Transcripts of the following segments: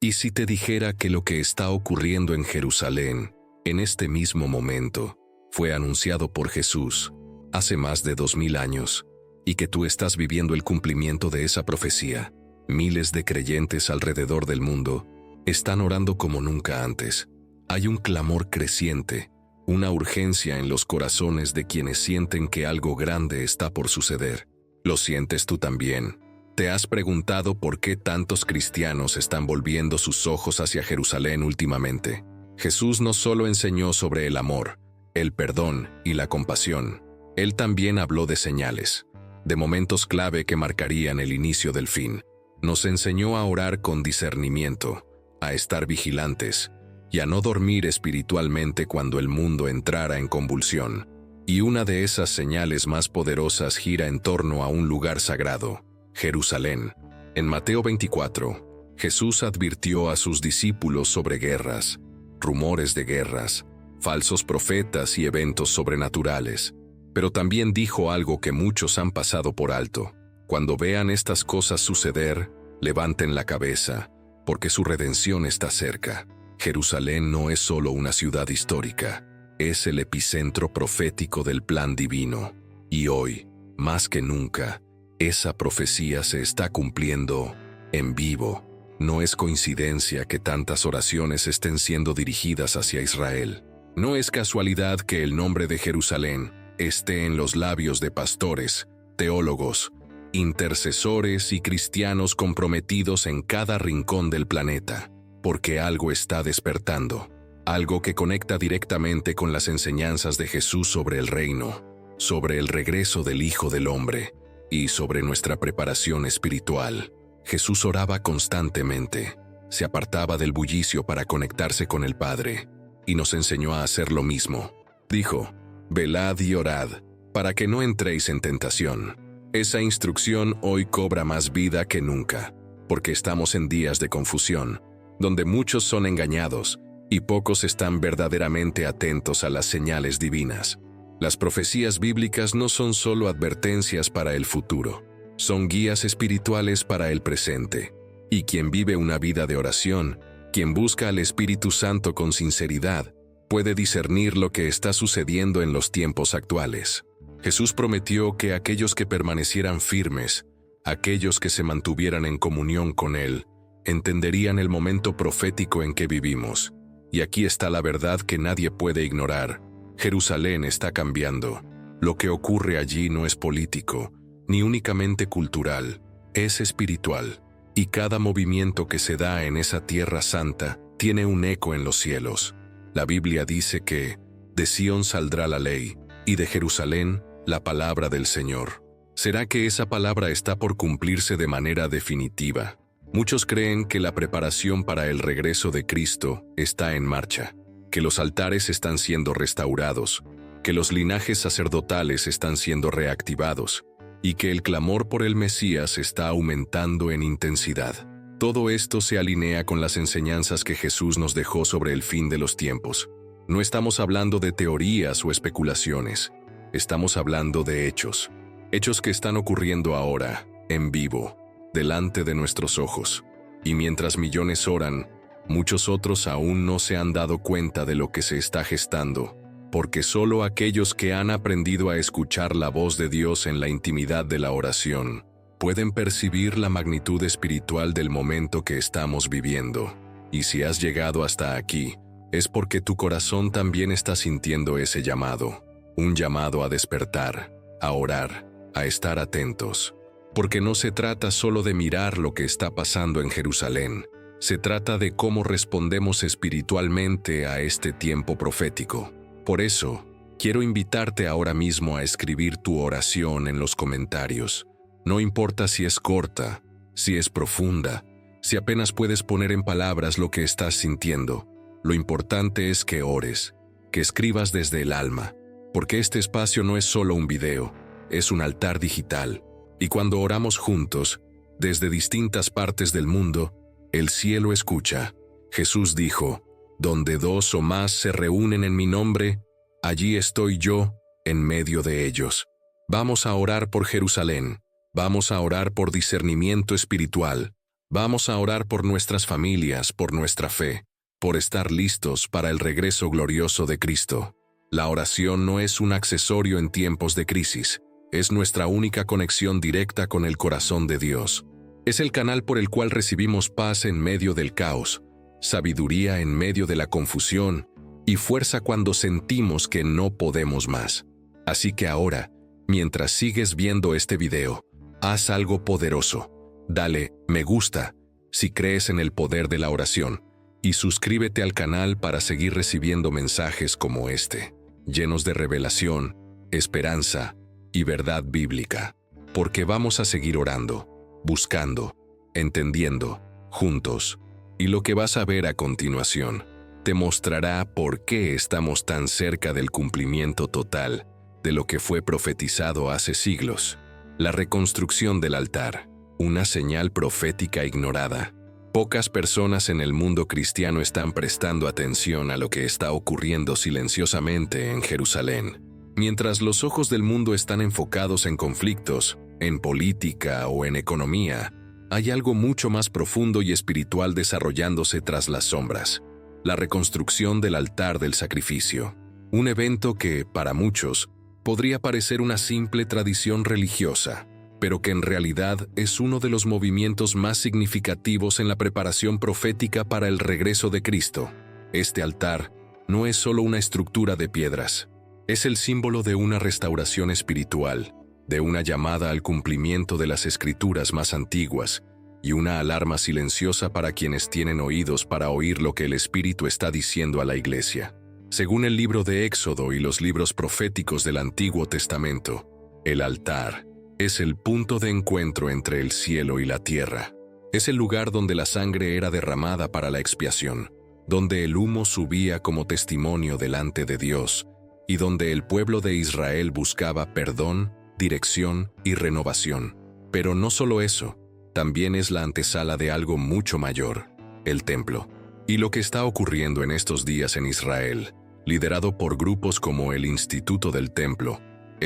¿Y si te dijera que lo que está ocurriendo en Jerusalén, en este mismo momento, fue anunciado por Jesús hace más de 2000 años, y que tú estás viviendo el cumplimiento de esa profecía? Miles de creyentes alrededor del mundo están orando como nunca antes. Hay un clamor creciente, una urgencia en los corazones de quienes sienten que algo grande está por suceder. ¿Lo sientes tú también? ¿Te has preguntado por qué tantos cristianos están volviendo sus ojos hacia Jerusalén últimamente? Jesús no solo enseñó sobre el amor, el perdón y la compasión. Él también habló de señales, de momentos clave que marcarían el inicio del fin. Nos enseñó a orar con discernimiento, a estar vigilantes y a no dormir espiritualmente cuando el mundo entrara en convulsión. Y una de esas señales más poderosas gira en torno a un lugar sagrado, Jerusalén. En Mateo 24, Jesús advirtió a sus discípulos sobre guerras, rumores de guerras, falsos profetas y eventos sobrenaturales. Pero también dijo algo que muchos han pasado por alto. Cuando vean estas cosas suceder, levanten la cabeza, porque su redención está cerca. Jerusalén no es solo una ciudad histórica, es el epicentro profético del plan divino. Y hoy, más que nunca, esa profecía se está cumpliendo en vivo. No es coincidencia que tantas oraciones estén siendo dirigidas hacia Israel. No es casualidad que el nombre de Jerusalén esté en los labios de pastores, teólogos, intercesores y cristianos comprometidos en cada rincón del planeta, porque algo está despertando, algo que conecta directamente con las enseñanzas de Jesús sobre el reino, sobre el regreso del Hijo del Hombre y sobre nuestra preparación espiritual. Jesús oraba constantemente, se apartaba del bullicio para conectarse con el Padre, y nos enseñó a hacer lo mismo. Dijo: velad y orad, para que no entréis en tentación. Esa instrucción hoy cobra más vida que nunca, porque estamos en días de confusión, donde muchos son engañados y pocos están verdaderamente atentos a las señales divinas. Las profecías bíblicas no son solo advertencias para el futuro, son guías espirituales para el presente. Y quien vive una vida de oración, quien busca al Espíritu Santo con sinceridad, puede discernir lo que está sucediendo en los tiempos actuales. Jesús prometió que aquellos que permanecieran firmes, aquellos que se mantuvieran en comunión con Él, entenderían el momento profético en que vivimos. Y aquí está la verdad que nadie puede ignorar. Jerusalén está cambiando. Lo que ocurre allí no es político, ni únicamente cultural, es espiritual. Y cada movimiento que se da en esa tierra santa tiene un eco en los cielos. La Biblia dice que de Sión saldrá la ley, y de Jerusalén la palabra del Señor. ¿Será que esa palabra está por cumplirse de manera definitiva? Muchos creen que la preparación para el regreso de Cristo está en marcha, que los altares están siendo restaurados, que los linajes sacerdotales están siendo reactivados, y que el clamor por el Mesías está aumentando en intensidad. Todo esto se alinea con las enseñanzas que Jesús nos dejó sobre el fin de los tiempos. No estamos hablando de teorías o especulaciones, estamos hablando de hechos. Hechos que están ocurriendo ahora, en vivo, delante de nuestros ojos. Y mientras millones oran, muchos otros aún no se han dado cuenta de lo que se está gestando, porque solo aquellos que han aprendido a escuchar la voz de Dios en la intimidad de la oración pueden percibir la magnitud espiritual del momento que estamos viviendo. Y si has llegado hasta aquí, es porque tu corazón también está sintiendo ese llamado, un llamado a despertar, a orar, a estar atentos. Porque no se trata solo de mirar lo que está pasando en Jerusalén, se trata de cómo respondemos espiritualmente a este tiempo profético. Por eso, quiero invitarte ahora mismo a escribir tu oración en los comentarios. No importa si es corta, si es profunda, si apenas puedes poner en palabras lo que estás sintiendo. Lo importante es que ores, que escribas desde el alma, porque este espacio no es solo un video, es un altar digital. Y cuando oramos juntos, desde distintas partes del mundo, el cielo escucha. Jesús dijo: donde dos o más se reúnen en mi nombre, allí estoy yo, en medio de ellos. Vamos a orar por Jerusalén, vamos a orar por discernimiento espiritual, Vamos a orar por nuestras familias, por nuestra fe, por estar listos para el regreso glorioso de Cristo. La oración no es un accesorio en tiempos de crisis, es nuestra única conexión directa con el corazón de Dios. Es el canal por el cual recibimos paz en medio del caos, sabiduría en medio de la confusión y fuerza cuando sentimos que no podemos más. Así que ahora, mientras sigues viendo este video, haz algo poderoso. Dale me gusta si crees en el poder de la oración y suscríbete al canal para seguir recibiendo mensajes como este, llenos de revelación, esperanza y verdad bíblica. Porque vamos a seguir orando, buscando, entendiendo, juntos. Y lo que vas a ver a continuación te mostrará por qué estamos tan cerca del cumplimiento total de lo que fue profetizado hace siglos. La reconstrucción del altar, una señal profética ignorada. Pocas personas en el mundo cristiano están prestando atención a lo que está ocurriendo silenciosamente en Jerusalén. Mientras los ojos del mundo están enfocados en conflictos, en política o en economía, hay algo mucho más profundo y espiritual desarrollándose tras las sombras. La reconstrucción del altar del sacrificio. Un evento que, para muchos, podría parecer una simple tradición religiosa, pero que en realidad es uno de los movimientos más significativos en la preparación profética para el regreso de Cristo. Este altar no es solo una estructura de piedras, es el símbolo de una restauración espiritual, de una llamada al cumplimiento de las escrituras más antiguas y una alarma silenciosa para quienes tienen oídos para oír lo que el Espíritu está diciendo a la Iglesia. Según el libro de Éxodo y los libros proféticos del Antiguo Testamento, el altar es el punto de encuentro entre el cielo y la tierra. Es el lugar donde la sangre era derramada para la expiación, donde el humo subía como testimonio delante de Dios y donde el pueblo de Israel buscaba perdón, dirección y renovación. Pero no solo eso, también es la antesala de algo mucho mayor, el templo. Y lo que está ocurriendo en estos días en Israel, liderado por grupos como el Instituto del Templo,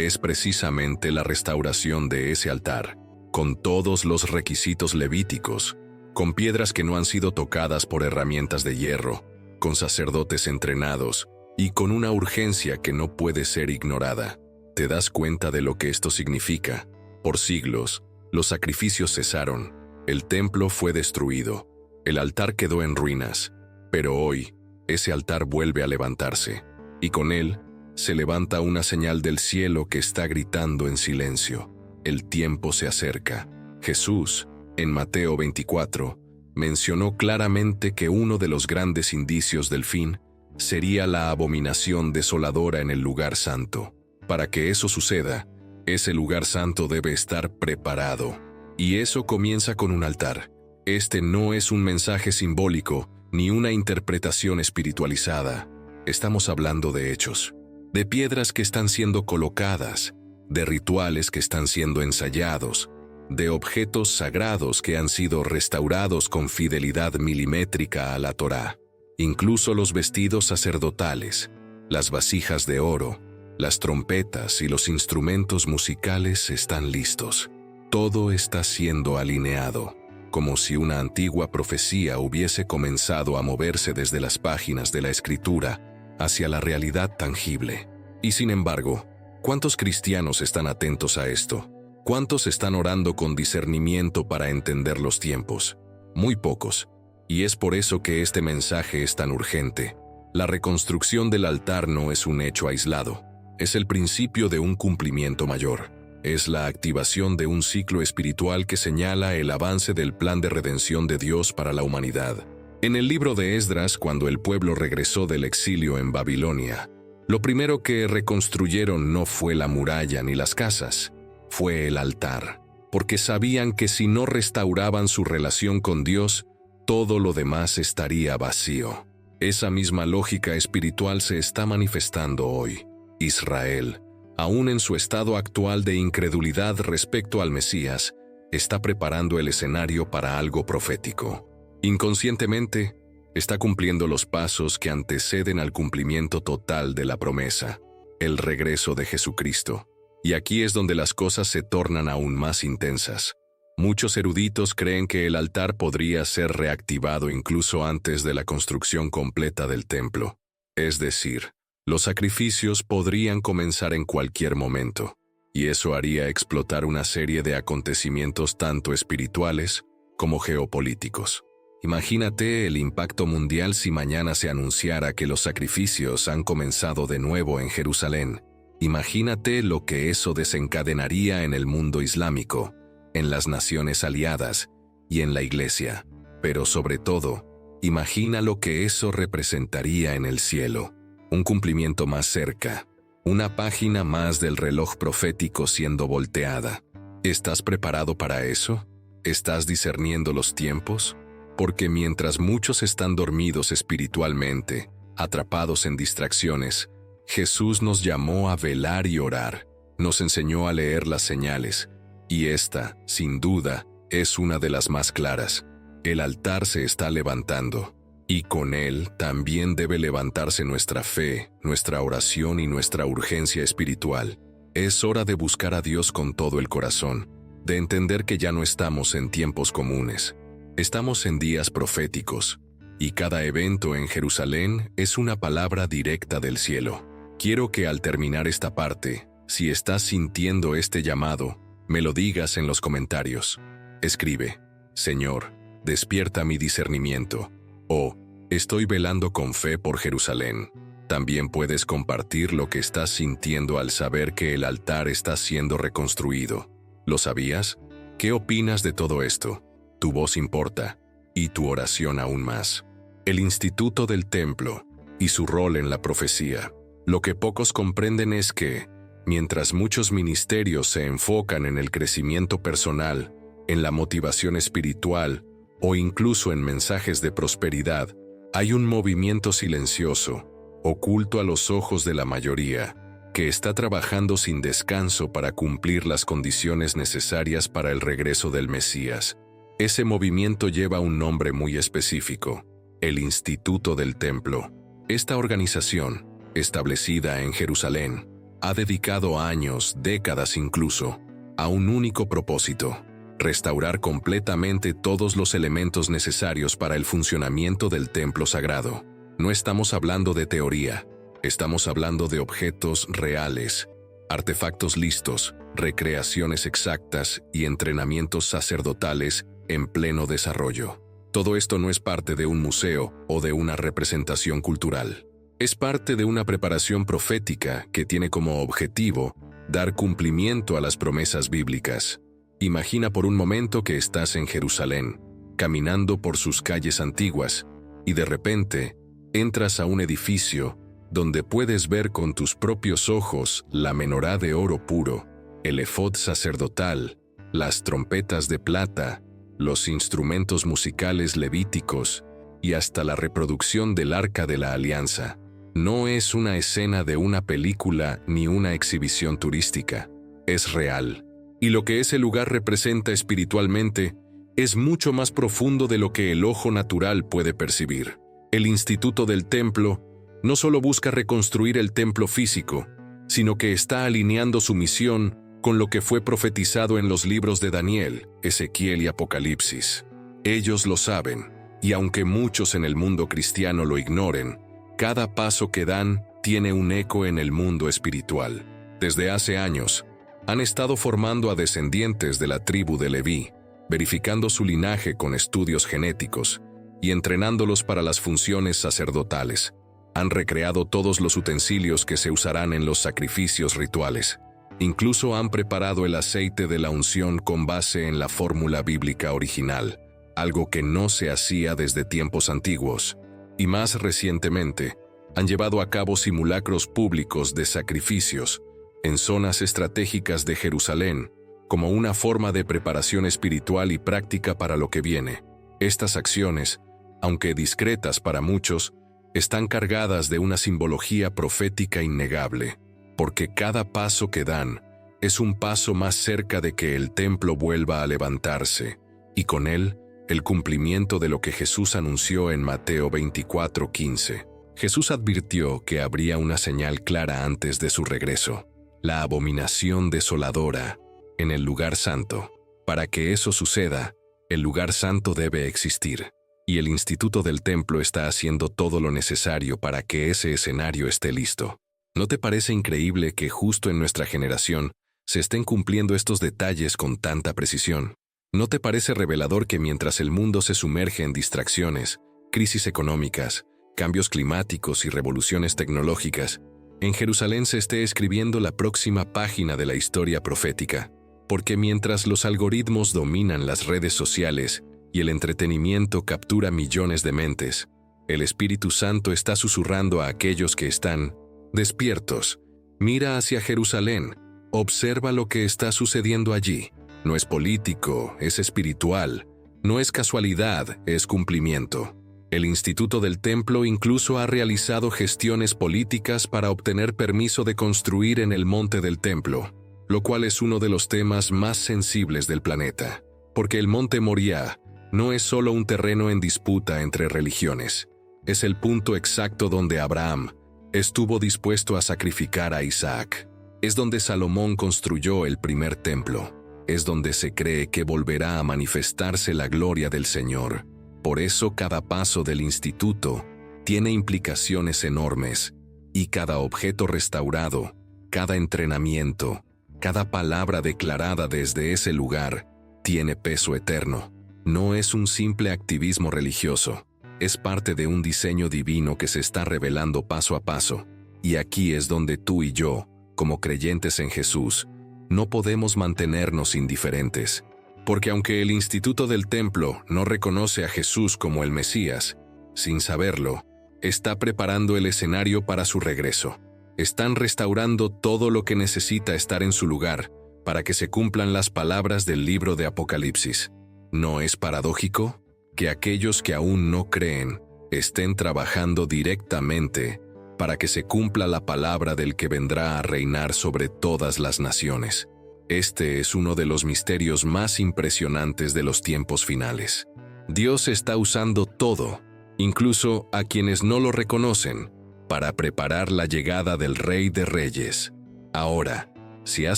es precisamente la restauración de ese altar, con todos los requisitos levíticos, con piedras que no han sido tocadas por herramientas de hierro, con sacerdotes entrenados y con una urgencia que no puede ser ignorada. ¿Te das cuenta de lo que esto significa? Por siglos, los sacrificios cesaron, el templo fue destruido, el altar quedó en ruinas, pero hoy, ese altar vuelve a levantarse, y con él se levanta una señal del cielo que está gritando en silencio. El tiempo se acerca. Jesús, en Mateo 24, mencionó claramente que uno de los grandes indicios del fin sería la abominación desoladora en el lugar santo. Para que eso suceda, ese lugar santo debe estar preparado. Y eso comienza con un altar. Este no es un mensaje simbólico ni una interpretación espiritualizada. Estamos hablando de hechos, de piedras que están siendo colocadas, de rituales que están siendo ensayados, de objetos sagrados que han sido restaurados con fidelidad milimétrica a la Torá. Incluso los vestidos sacerdotales, las vasijas de oro, las trompetas y los instrumentos musicales están listos. Todo está siendo alineado, como si una antigua profecía hubiese comenzado a moverse desde las páginas de la Escritura hacia la realidad tangible. Y sin embargo, ¿cuántos cristianos están atentos a esto? ¿Cuántos están orando con discernimiento para entender los tiempos? Muy pocos. Y es por eso que este mensaje es tan urgente. La reconstrucción del altar no es un hecho aislado. Es el principio de un cumplimiento mayor. Es la activación de un ciclo espiritual que señala el avance del plan de redención de Dios para la humanidad. En el libro de Esdras, cuando el pueblo regresó del exilio en Babilonia, lo primero que reconstruyeron no fue la muralla ni las casas, fue el altar, porque sabían que si no restauraban su relación con Dios, todo lo demás estaría vacío. Esa misma lógica espiritual se está manifestando hoy. Israel, aún en su estado actual de incredulidad respecto al Mesías, está preparando el escenario para algo profético. Inconscientemente, está cumpliendo los pasos que anteceden al cumplimiento total de la promesa, el regreso de Jesucristo. Y aquí es donde las cosas se tornan aún más intensas. Muchos eruditos creen que el altar podría ser reactivado incluso antes de la construcción completa del templo. Es decir, los sacrificios podrían comenzar en cualquier momento, y eso haría explotar una serie de acontecimientos tanto espirituales como geopolíticos. Imagínate el impacto mundial si mañana se anunciara que los sacrificios han comenzado de nuevo en Jerusalén. Imagínate lo que eso desencadenaría en el mundo islámico, en las naciones aliadas y en la Iglesia. Pero sobre todo, imagina lo que eso representaría en el cielo. Un cumplimiento más cerca, una página más del reloj profético siendo volteada. ¿Estás preparado para eso? ¿Estás discerniendo los tiempos? Porque mientras muchos están dormidos espiritualmente, atrapados en distracciones, Jesús nos llamó a velar y orar. Nos enseñó a leer las señales, y esta, sin duda, es una de las más claras. El altar se está levantando, y con él también debe levantarse nuestra fe, nuestra oración y nuestra urgencia espiritual. Es hora de buscar a Dios con todo el corazón, de entender que ya no estamos en tiempos comunes. Estamos en días proféticos, y cada evento en Jerusalén es una palabra directa del cielo. Quiero que al terminar esta parte, si estás sintiendo este llamado, me lo digas en los comentarios. Escribe: Señor, despierta mi discernimiento. O, estoy velando con fe por Jerusalén. También puedes compartir lo que estás sintiendo al saber que el altar está siendo reconstruido. ¿Lo sabías? ¿Qué opinas de todo esto? Tu voz importa, y tu oración aún más. El instituto del templo y su rol en la profecía. Lo que pocos comprenden es que, mientras muchos ministerios se enfocan en el crecimiento personal, en la motivación espiritual o incluso en mensajes de prosperidad, hay un movimiento silencioso, oculto a los ojos de la mayoría, que está trabajando sin descanso para cumplir las condiciones necesarias para el regreso del Mesías. Ese movimiento lleva un nombre muy específico: el Instituto del Templo. Esta organización, establecida en Jerusalén, ha dedicado años, décadas incluso, a un único propósito: restaurar completamente todos los elementos necesarios para el funcionamiento del templo sagrado. No estamos hablando de teoría, estamos hablando de objetos reales, artefactos listos, recreaciones exactas y entrenamientos sacerdotales en pleno desarrollo. Todo esto no es parte de un museo o de una representación cultural. Es parte de una preparación profética que tiene como objetivo dar cumplimiento a las promesas bíblicas. Imagina por un momento que estás en Jerusalén, caminando por sus calles antiguas, y de repente entras a un edificio donde puedes ver con tus propios ojos la menorá de oro puro, el efod sacerdotal, las trompetas de plata, los instrumentos musicales levíticos y hasta la reproducción del Arca de la Alianza. No es una escena de una película ni una exhibición turística, es real. Y lo que ese lugar representa espiritualmente es mucho más profundo de lo que el ojo natural puede percibir. El Instituto del Templo no solo busca reconstruir el templo físico, sino que está alineando su misión con lo que fue profetizado en los libros de Daniel, Ezequiel y Apocalipsis. Ellos lo saben, y aunque muchos en el mundo cristiano lo ignoren, cada paso que dan tiene un eco en el mundo espiritual. Desde hace años, han estado formando a descendientes de la tribu de Leví, verificando su linaje con estudios genéticos y entrenándolos para las funciones sacerdotales. Han recreado todos los utensilios que se usarán en los sacrificios rituales. Incluso han preparado el aceite de la unción con base en la fórmula bíblica original, algo que no se hacía desde tiempos antiguos. Y más recientemente, han llevado a cabo simulacros públicos de sacrificios en zonas estratégicas de Jerusalén, como una forma de preparación espiritual y práctica para lo que viene. Estas acciones, aunque discretas para muchos, están cargadas de una simbología profética innegable, porque cada paso que dan es un paso más cerca de que el templo vuelva a levantarse, y con él, el cumplimiento de lo que Jesús anunció en Mateo 24:15. Jesús advirtió que habría una señal clara antes de su regreso: la abominación desoladora en el lugar santo. Para que eso suceda, el lugar santo debe existir, y el Instituto del Templo está haciendo todo lo necesario para que ese escenario esté listo. ¿No te parece increíble que justo en nuestra generación se estén cumpliendo estos detalles con tanta precisión? ¿No te parece revelador que mientras el mundo se sumerge en distracciones, crisis económicas, cambios climáticos y revoluciones tecnológicas, en Jerusalén se esté escribiendo la próxima página de la historia profética? Porque mientras los algoritmos dominan las redes sociales y el entretenimiento captura millones de mentes, el Espíritu Santo está susurrando a aquellos que están despiertos. Mira hacia Jerusalén, observa lo que está sucediendo allí. No es político, es espiritual. No es casualidad, es cumplimiento. El Instituto del Templo incluso ha realizado gestiones políticas para obtener permiso de construir en el monte del templo, lo cual es uno de los temas más sensibles del planeta, porque el monte Moriah no es solo un terreno en disputa entre religiones, es el punto exacto donde Abraham estuvo dispuesto a sacrificar a Isaac. Es donde Salomón construyó el primer templo, es donde se cree que volverá a manifestarse la gloria del Señor. Por eso cada paso del instituto tiene implicaciones enormes, y cada objeto restaurado, cada entrenamiento, cada palabra declarada desde ese lugar tiene peso eterno. No es un simple activismo religioso, es parte de un diseño divino que se está revelando paso a paso. Y aquí es donde tú y yo, como creyentes en Jesús, no podemos mantenernos indiferentes. Porque aunque el Instituto del Templo no reconoce a Jesús como el Mesías, sin saberlo, está preparando el escenario para su regreso. Están restaurando todo lo que necesita estar en su lugar para que se cumplan las palabras del libro de Apocalipsis. ¿No es paradójico que aquellos que aún no creen estén trabajando directamente para que se cumpla la palabra del que vendrá a reinar sobre todas las naciones? Este es uno de los misterios más impresionantes de los tiempos finales. Dios está usando todo, incluso a quienes no lo reconocen, para preparar la llegada del Rey de Reyes. Ahora, si has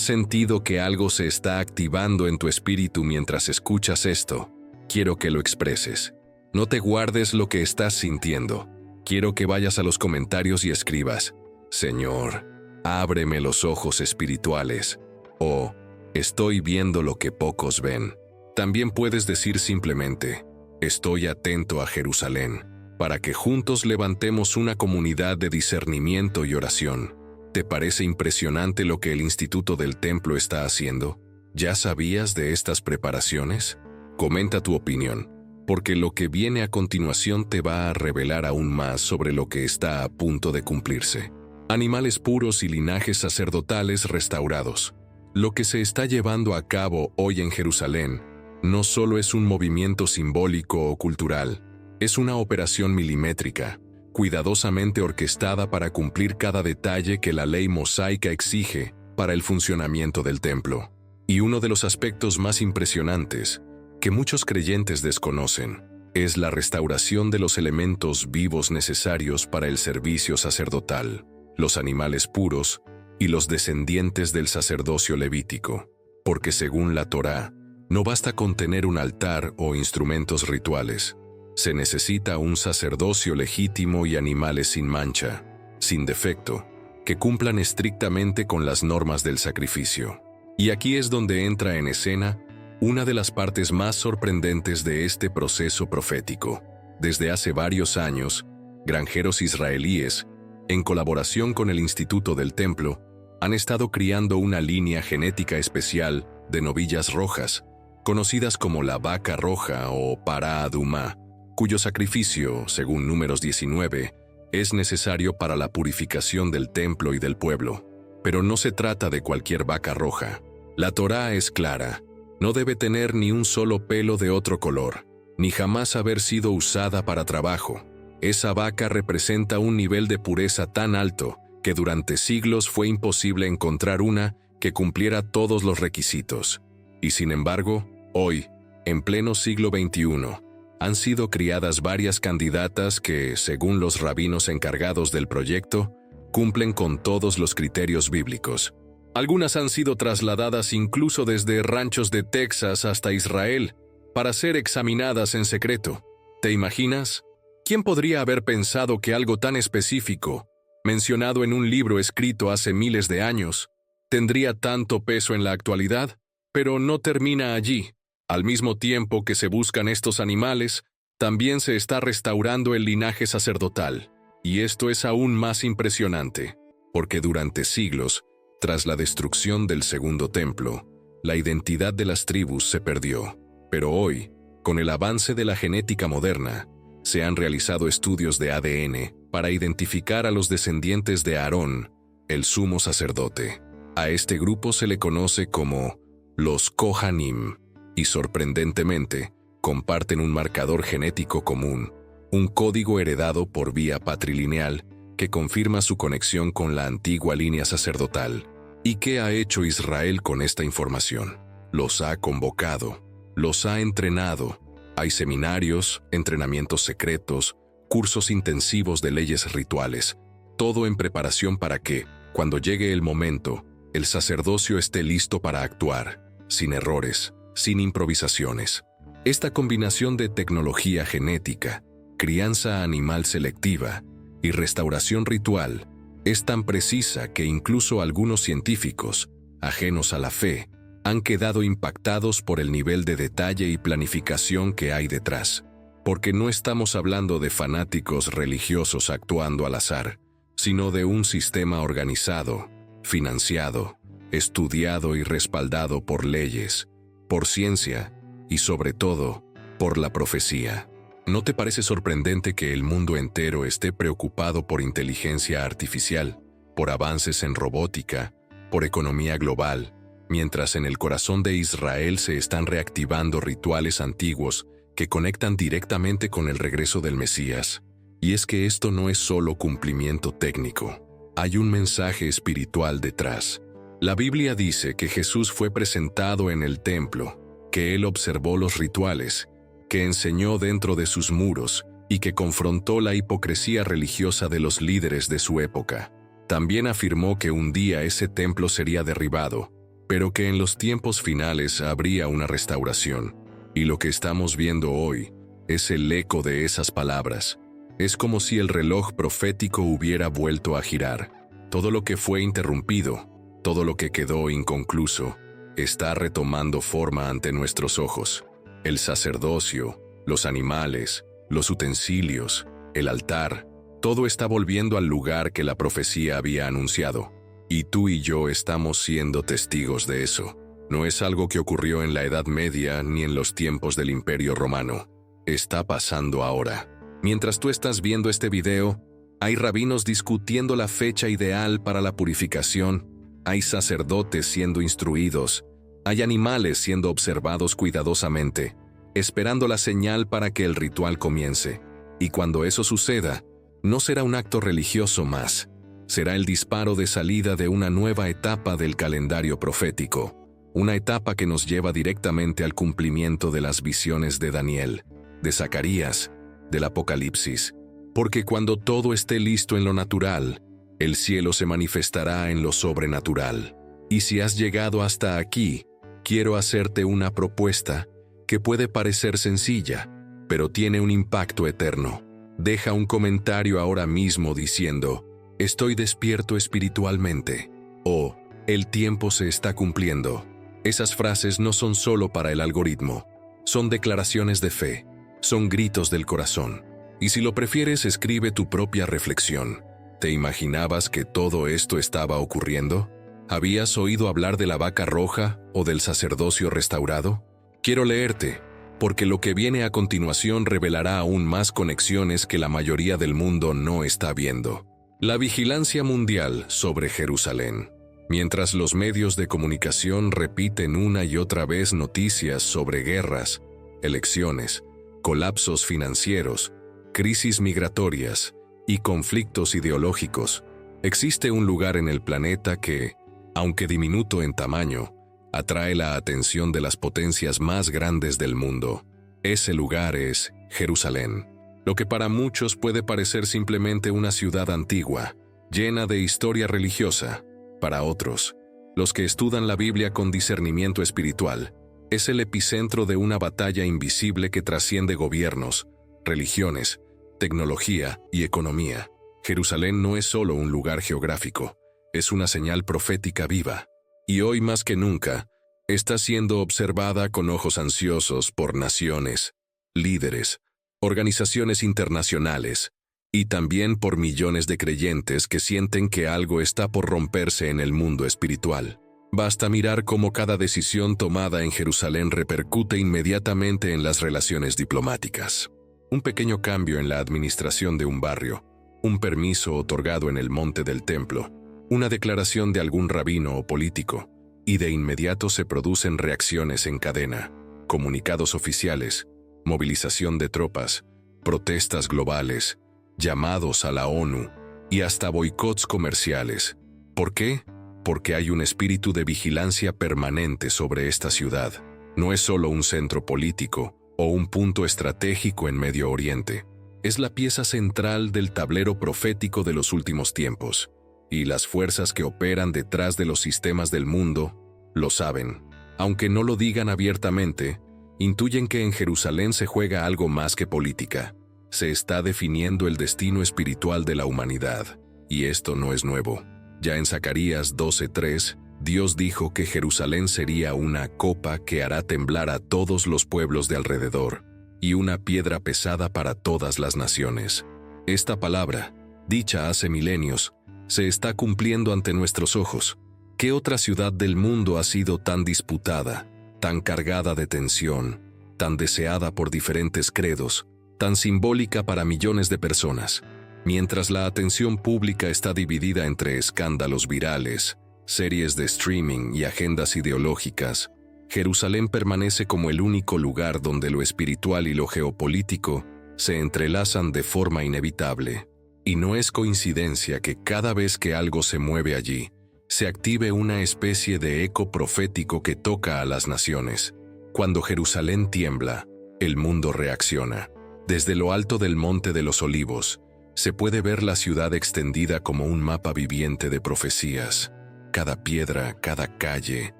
sentido que algo se está activando en tu espíritu mientras escuchas esto, quiero que lo expreses. No te guardes lo que estás sintiendo. Quiero que vayas a los comentarios y escribas: Señor, ábreme los ojos espirituales, o estoy viendo lo que pocos ven. También puedes decir simplemente: estoy atento a Jerusalén, para que juntos levantemos una comunidad de discernimiento y oración. ¿Te parece impresionante lo que el Instituto del Templo está haciendo? ¿Ya sabías de estas preparaciones? Comenta tu opinión, porque lo que viene a continuación te va a revelar aún más sobre lo que está a punto de cumplirse. Animales puros y linajes sacerdotales restaurados. Lo que se está llevando a cabo hoy en Jerusalén no solo es un movimiento simbólico o cultural, es una operación milimétrica, cuidadosamente orquestada para cumplir cada detalle que la ley mosaica exige para el funcionamiento del templo. Y uno de los aspectos más impresionantes, que muchos creyentes desconocen, es la restauración de los elementos vivos necesarios para el servicio sacerdotal, los animales puros y los descendientes del sacerdocio levítico. Porque según la Torá, no basta con tener un altar o instrumentos rituales. Se necesita un sacerdocio legítimo y animales sin mancha, sin defecto, que cumplan estrictamente con las normas del sacrificio. Y aquí es donde entra en escena una de las partes más sorprendentes de este proceso profético. Desde hace varios años, granjeros israelíes, en colaboración con el Instituto del Templo, han estado criando una línea genética especial de novillas rojas, conocidas como la vaca roja o Pará Adumá, cuyo sacrificio, según Números 19, es necesario para la purificación del templo y del pueblo. Pero no se trata de cualquier vaca roja. La Torá es clara: no debe tener ni un solo pelo de otro color, ni jamás haber sido usada para trabajo. Esa vaca representa un nivel de pureza tan alto que durante siglos fue imposible encontrar una que cumpliera todos los requisitos. Y sin embargo, hoy, en pleno siglo XXI, han sido criadas varias candidatas que, según los rabinos encargados del proyecto, cumplen con todos los criterios bíblicos. Algunas han sido trasladadas incluso desde ranchos de Texas hasta Israel para ser examinadas en secreto. ¿Te imaginas? ¿Quién podría haber pensado que algo tan específico, mencionado en un libro escrito hace miles de años, tendría tanto peso en la actualidad? Pero no termina allí. Al mismo tiempo que se buscan estos animales, también se está restaurando el linaje sacerdotal. Y esto es aún más impresionante, porque durante siglos, tras la destrucción del Segundo Templo, la identidad de las tribus se perdió. Pero hoy, con el avance de la genética moderna, se han realizado estudios de ADN para identificar a los descendientes de Aarón, el sumo sacerdote. A este grupo se le conoce como los Kohanim, y sorprendentemente, comparten un marcador genético común, un código heredado por vía patrilineal que confirma su conexión con la antigua línea sacerdotal. ¿Y qué ha hecho Israel con esta información? Los ha convocado, los ha entrenado. Hay seminarios, entrenamientos secretos, cursos intensivos de leyes rituales, todo en preparación para que, cuando llegue el momento, el sacerdocio esté listo para actuar, sin errores, sin improvisaciones. Esta combinación de tecnología genética, crianza animal selectiva y restauración ritual es tan precisa que incluso algunos científicos, ajenos a la fe, han quedado impactados por el nivel de detalle y planificación que hay detrás. Porque no estamos hablando de fanáticos religiosos actuando al azar, sino de un sistema organizado, financiado, estudiado y respaldado por leyes, por ciencia y sobre todo, por la profecía. ¿No te parece sorprendente que el mundo entero esté preocupado por inteligencia artificial, por avances en robótica, por economía global, mientras en el corazón de Israel se están reactivando rituales antiguos que conectan directamente con el regreso del Mesías? Y es que esto no es solo cumplimiento técnico, hay un mensaje espiritual detrás. La Biblia dice que Jesús fue presentado en el templo, que Él observó los rituales, que enseñó dentro de sus muros y que confrontó la hipocresía religiosa de los líderes de su época. También afirmó que un día ese templo sería derribado, pero que en los tiempos finales habría una restauración. Y lo que estamos viendo hoy es el eco de esas palabras. Es como si el reloj profético hubiera vuelto a girar. Todo lo que fue interrumpido, todo lo que quedó inconcluso, está retomando forma ante nuestros ojos. El sacerdocio, los animales, los utensilios, el altar, todo está volviendo al lugar que la profecía había anunciado. Y tú y yo estamos siendo testigos de eso. No es algo que ocurrió en la Edad Media ni en los tiempos del Imperio Romano. Está pasando ahora. Mientras tú estás viendo este video, hay rabinos discutiendo la fecha ideal para la purificación, hay sacerdotes siendo instruidos, hay animales siendo observados cuidadosamente, esperando la señal para que el ritual comience. Y cuando eso suceda, no será un acto religioso más, será el disparo de salida de una nueva etapa del calendario profético, una etapa que nos lleva directamente al cumplimiento de las visiones de Daniel, de Zacarías, del Apocalipsis. Porque cuando todo esté listo en lo natural, el cielo se manifestará en lo sobrenatural. Y si has llegado hasta aquí, quiero hacerte una propuesta que puede parecer sencilla, pero tiene un impacto eterno. Deja un comentario ahora mismo diciendo, estoy despierto espiritualmente, o el tiempo se está cumpliendo. Esas frases no son solo para el algoritmo, son declaraciones de fe, son gritos del corazón. Y si lo prefieres, escribe tu propia reflexión. ¿Te imaginabas que todo esto estaba ocurriendo? ¿Habías oído hablar de la vaca roja o del sacerdocio restaurado? Quiero leerte, porque lo que viene a continuación revelará aún más conexiones que la mayoría del mundo no está viendo. La vigilancia mundial sobre Jerusalén. Mientras los medios de comunicación repiten una y otra vez noticias sobre guerras, elecciones, colapsos financieros, crisis migratorias y conflictos ideológicos, existe un lugar en el planeta que, aunque diminuto en tamaño, atrae la atención de las potencias más grandes del mundo. Ese lugar es Jerusalén. Lo que para muchos puede parecer simplemente una ciudad antigua, llena de historia religiosa, para otros, Los que estudian la Biblia con discernimiento espiritual, es el epicentro de una batalla invisible que trasciende gobiernos, religiones, tecnología y economía. Jerusalén no es solo un lugar geográfico, es una señal profética viva. Y hoy más que nunca, está siendo observada con ojos ansiosos por naciones, líderes, organizaciones internacionales, y también por millones de creyentes que sienten que algo está por romperse en el mundo espiritual. Basta mirar cómo cada decisión tomada en Jerusalén repercute inmediatamente en las relaciones diplomáticas. Un pequeño cambio en la administración de un barrio, un permiso otorgado en el monte del templo, una declaración de algún rabino o político, y de inmediato se producen reacciones en cadena, comunicados oficiales, movilización de tropas, protestas globales, llamados a la ONU y hasta boicots comerciales. ¿Por qué? Porque hay un espíritu de vigilancia permanente sobre esta ciudad. No es solo un centro político o un punto estratégico en Medio Oriente. Es la pieza central del tablero profético de los últimos tiempos. Y las fuerzas que operan detrás de los sistemas del mundo lo saben. Aunque no lo digan abiertamente, intuyen que en Jerusalén se juega algo más que política. Se está definiendo el destino espiritual de la humanidad. Y esto no es nuevo. Ya en Zacarías 12:3, Dios dijo que Jerusalén sería una copa que hará temblar a todos los pueblos de alrededor, y una piedra pesada para todas las naciones. Esta palabra, dicha hace milenios, se está cumpliendo ante nuestros ojos. ¿Qué otra ciudad del mundo ha sido tan disputada, tan cargada de tensión, tan deseada por diferentes credos, tan simbólica para millones de personas? Mientras la atención pública está dividida entre escándalos virales, series de streaming y agendas ideológicas, Jerusalén permanece como el único lugar donde lo espiritual y lo geopolítico se entrelazan de forma inevitable. Y no es coincidencia que cada vez que algo se mueve allí, se active una especie de eco profético que toca a las naciones. Cuando Jerusalén tiembla, el mundo reacciona. Desde lo alto del Monte de los Olivos, se puede ver la ciudad extendida como un mapa viviente de profecías. Cada piedra, cada calle,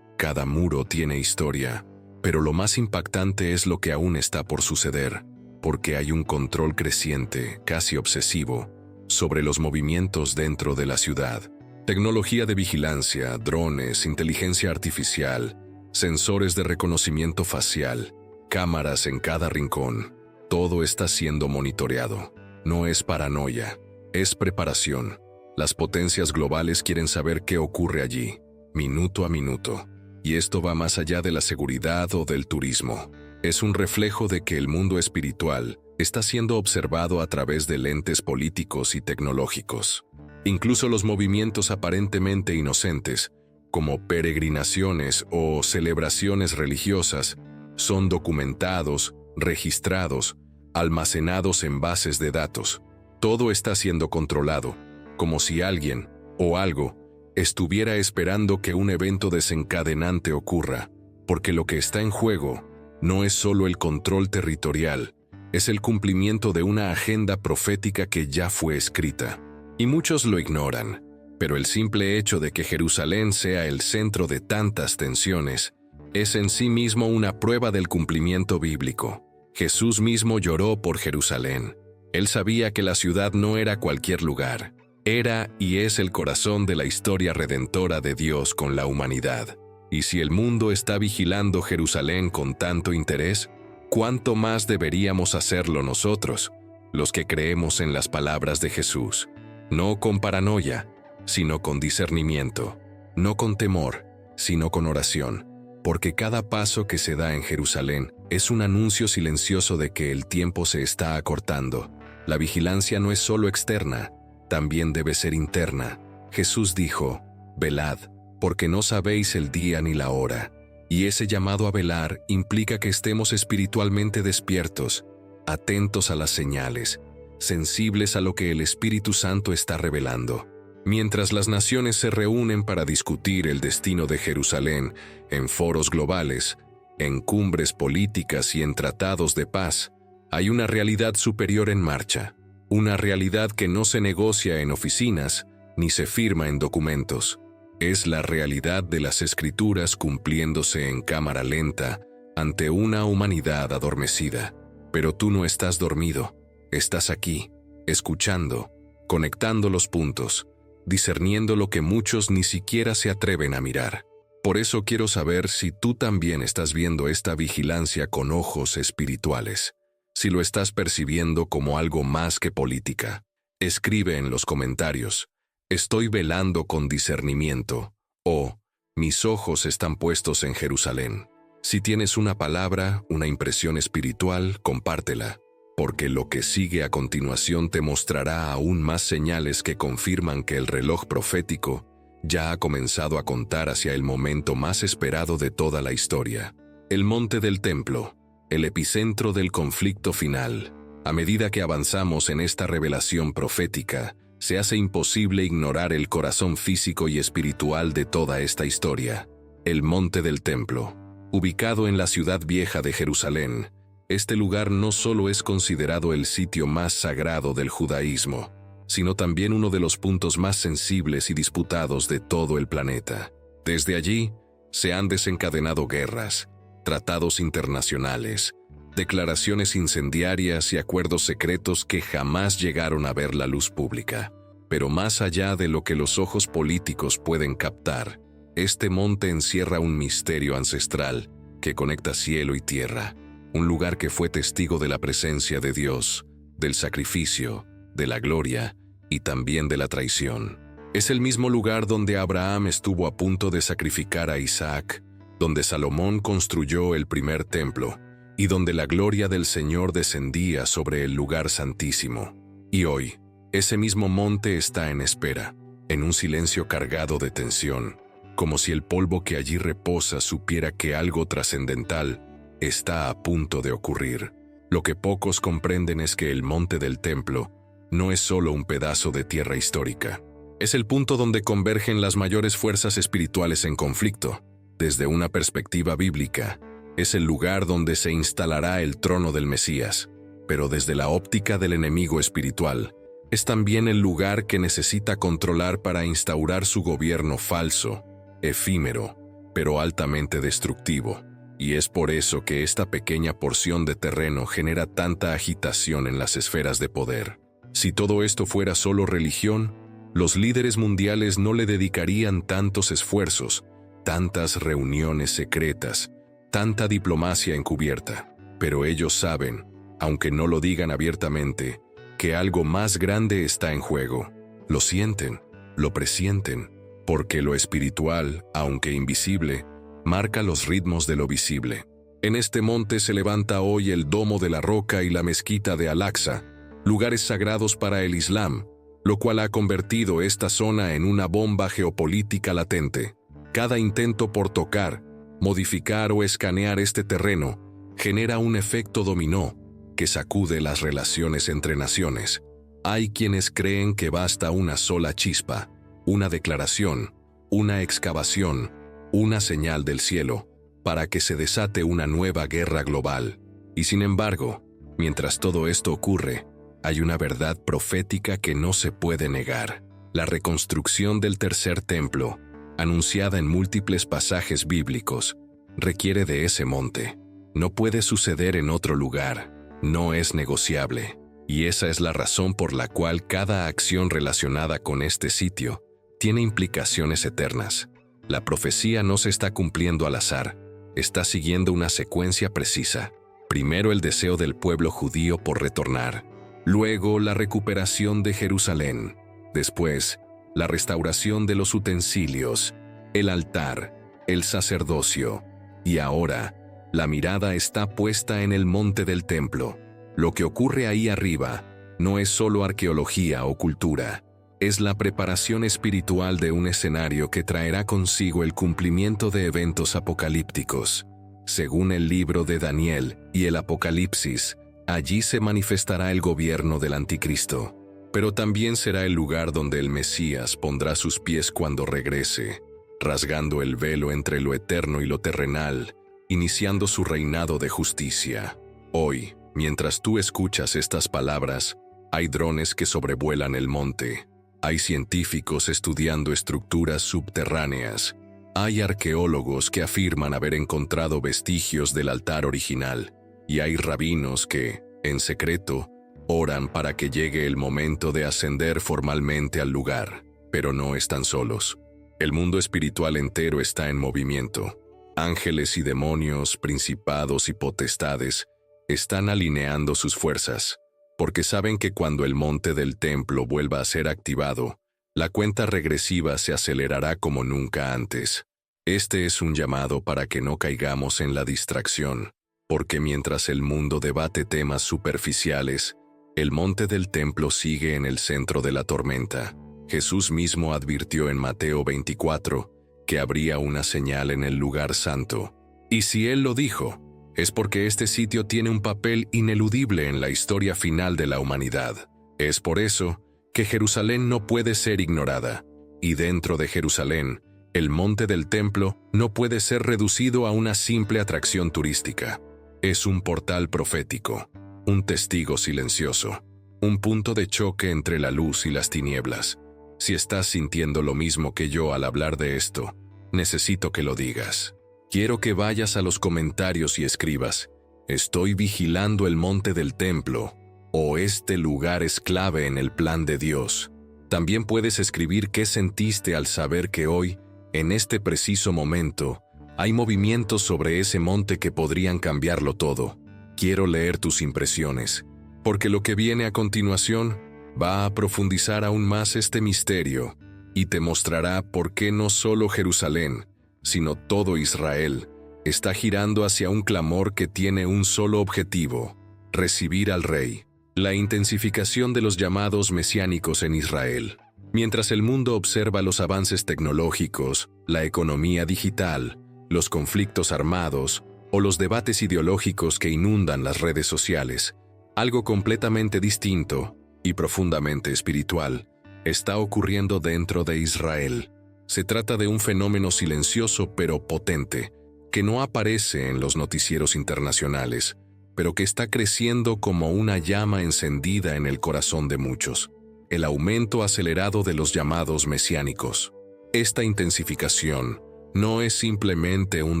cada muro tiene historia, pero lo más impactante es lo que aún está por suceder, porque hay un control creciente, casi obsesivo, sobre los movimientos dentro de la ciudad. Tecnología de vigilancia, drones, inteligencia artificial, sensores de reconocimiento facial, cámaras en cada rincón, todo está siendo monitoreado. No es paranoia, es preparación. Las potencias globales quieren saber qué ocurre allí, minuto a minuto. Y esto va más allá de la seguridad o del turismo. Es un reflejo de que el mundo espiritual está siendo observado a través de lentes políticos y tecnológicos. Incluso los movimientos aparentemente inocentes, como peregrinaciones o celebraciones religiosas, son documentados, registrados, almacenados en bases de datos. Todo está siendo controlado, como si alguien o algo estuviera esperando que un evento desencadenante ocurra, porque lo que está en juego no es solo el control territorial, es el cumplimiento de una agenda profética que ya fue escrita. Y muchos lo ignoran, pero el simple hecho de que Jerusalén sea el centro de tantas tensiones es en sí mismo una prueba del cumplimiento bíblico. Jesús mismo lloró por Jerusalén. Él sabía que la ciudad no era cualquier lugar. Era y es el corazón de la historia redentora de Dios con la humanidad. Y si el mundo está vigilando Jerusalén con tanto interés, ¿cuánto más deberíamos hacerlo nosotros, los que creemos en las palabras de Jesús? No con paranoia, sino con discernimiento. No con temor, sino con oración. Porque cada paso que se da en Jerusalén es un anuncio silencioso de que el tiempo se está acortando. La vigilancia no es solo externa, también debe ser interna. Jesús dijo, «Velad, porque no sabéis el día ni la hora». Y ese llamado a velar implica que estemos espiritualmente despiertos, atentos a las señales, sensibles a lo que el Espíritu Santo está revelando. Mientras las naciones se reúnen para discutir el destino de Jerusalén en foros globales, en cumbres políticas y en tratados de paz, hay una realidad superior en marcha, una realidad que no se negocia en oficinas ni se firma en documentos. Es la realidad de las Escrituras cumpliéndose en cámara lenta ante una humanidad adormecida. Pero tú no estás dormido, estás aquí, escuchando, conectando los puntos, discerniendo lo que muchos ni siquiera se atreven a mirar. Por eso quiero saber si tú también estás viendo esta vigilancia con ojos espirituales, si lo estás percibiendo como algo más que política. Escribe en los comentarios: estoy velando con discernimiento, o mis ojos están puestos en Jerusalén. Si tienes una palabra, una impresión espiritual, compártela, porque lo que sigue a continuación te mostrará aún más señales que confirman que el reloj profético ya ha comenzado a contar hacia el momento más esperado de toda la historia. El monte del templo, el epicentro del conflicto final. A medida que avanzamos en esta revelación profética, se hace imposible ignorar el corazón físico y espiritual de toda esta historia. El monte del templo. Ubicado en la ciudad vieja de Jerusalén, este lugar no solo es considerado el sitio más sagrado del judaísmo, sino también uno de los puntos más sensibles y disputados de todo el planeta. Desde allí, se han desencadenado guerras, tratados internacionales, declaraciones incendiarias y acuerdos secretos que jamás llegaron a ver la luz pública. Pero más allá de lo que los ojos políticos pueden captar, este monte encierra un misterio ancestral que conecta cielo y tierra, un lugar que fue testigo de la presencia de Dios, del sacrificio, de la gloria y también de la traición. Es el mismo lugar donde Abraham estuvo a punto de sacrificar a Isaac, donde Salomón construyó el primer templo, y donde la gloria del Señor descendía sobre el lugar santísimo. Y hoy, ese mismo monte está en espera, en un silencio cargado de tensión, como si el polvo que allí reposa supiera que algo trascendental está a punto de ocurrir. Lo que pocos comprenden es que el monte del templo no es solo un pedazo de tierra histórica. Es el punto donde convergen las mayores fuerzas espirituales en conflicto. Desde una perspectiva bíblica, es el lugar donde se instalará el trono del Mesías, pero desde la óptica del enemigo espiritual, es también el lugar que necesita controlar para instaurar su gobierno falso, efímero, pero altamente destructivo. Y es por eso que esta pequeña porción de terreno genera tanta agitación en las esferas de poder. Si todo esto fuera solo religión, los líderes mundiales no le dedicarían tantos esfuerzos, tantas reuniones secretas, tanta diplomacia encubierta. Pero ellos saben, aunque no lo digan abiertamente, que algo más grande está en juego. Lo sienten, lo presienten, porque lo espiritual, aunque invisible, marca los ritmos de lo visible. En este monte se levanta hoy el Domo de la Roca y la Mezquita de Al-Aqsa, lugares sagrados para el Islam, lo cual ha convertido esta zona en una bomba geopolítica latente. Cada intento por tocar, modificar o escanear este terreno genera un efecto dominó que sacude las relaciones entre naciones. Hay quienes creen que basta una sola chispa, una declaración, una excavación, una señal del cielo, para que se desate una nueva guerra global. Y sin embargo, mientras todo esto ocurre, hay una verdad profética que no se puede negar. La reconstrucción del tercer templo, anunciada en múltiples pasajes bíblicos, requiere de ese monte. No puede suceder en otro lugar, no es negociable. Y esa es la razón por la cual cada acción relacionada con este sitio tiene implicaciones eternas. La profecía no se está cumpliendo al azar, está siguiendo una secuencia precisa. Primero el deseo del pueblo judío por retornar, luego la recuperación de Jerusalén, después la restauración de los utensilios, el altar, el sacerdocio, y ahora la mirada está puesta en el monte del templo. Lo que ocurre ahí arriba no es solo arqueología o cultura, es la preparación espiritual de un escenario que traerá consigo el cumplimiento de eventos apocalípticos. Según el libro de Daniel y el Apocalipsis, allí se manifestará el gobierno del Anticristo, pero también será el lugar donde el Mesías pondrá sus pies cuando regrese, rasgando el velo entre lo eterno y lo terrenal, iniciando su reinado de justicia. Hoy, mientras tú escuchas estas palabras, hay drones que sobrevuelan el monte. Hay científicos estudiando estructuras subterráneas. Hay arqueólogos que afirman haber encontrado vestigios del altar original. Y hay rabinos que, en secreto, oran para que llegue el momento de ascender formalmente al lugar. Pero no están solos. El mundo espiritual entero está en movimiento. Ángeles y demonios, principados y potestades, están alineando sus fuerzas, porque saben que cuando el monte del templo vuelva a ser activado, la cuenta regresiva se acelerará como nunca antes. Este es un llamado para que no caigamos en la distracción, porque mientras el mundo debate temas superficiales, el monte del templo sigue en el centro de la tormenta. Jesús mismo advirtió en Mateo 24 que habría una señal en el lugar santo. Y si Él lo dijo, es porque este sitio tiene un papel ineludible en la historia final de la humanidad. Es por eso que Jerusalén no puede ser ignorada, y dentro de Jerusalén, el monte del templo no puede ser reducido a una simple atracción turística. Es un portal profético, un testigo silencioso, un punto de choque entre la luz y las tinieblas. Si estás sintiendo lo mismo que yo al hablar de esto, necesito que lo digas. Quiero que vayas a los comentarios y escribas: «Estoy vigilando el monte del templo», o «Este lugar es clave en el plan de Dios». También puedes escribir qué sentiste al saber que hoy, en este preciso momento, hay movimientos sobre ese monte que podrían cambiarlo todo. Quiero leer tus impresiones, porque lo que viene a continuación va a profundizar aún más este misterio y te mostrará por qué no solo Jerusalén, sino todo Israel, está girando hacia un clamor que tiene un solo objetivo: recibir al Rey. La intensificación de los llamados mesiánicos en Israel. Mientras el mundo observa los avances tecnológicos, la economía digital, los conflictos armados o los debates ideológicos que inundan las redes sociales, algo completamente distinto y profundamente espiritual está ocurriendo dentro de Israel. Se trata de un fenómeno silencioso pero potente, que no aparece en los noticieros internacionales, pero que está creciendo como una llama encendida en el corazón de muchos: el aumento acelerado de los llamados mesiánicos. Esta intensificación no es simplemente un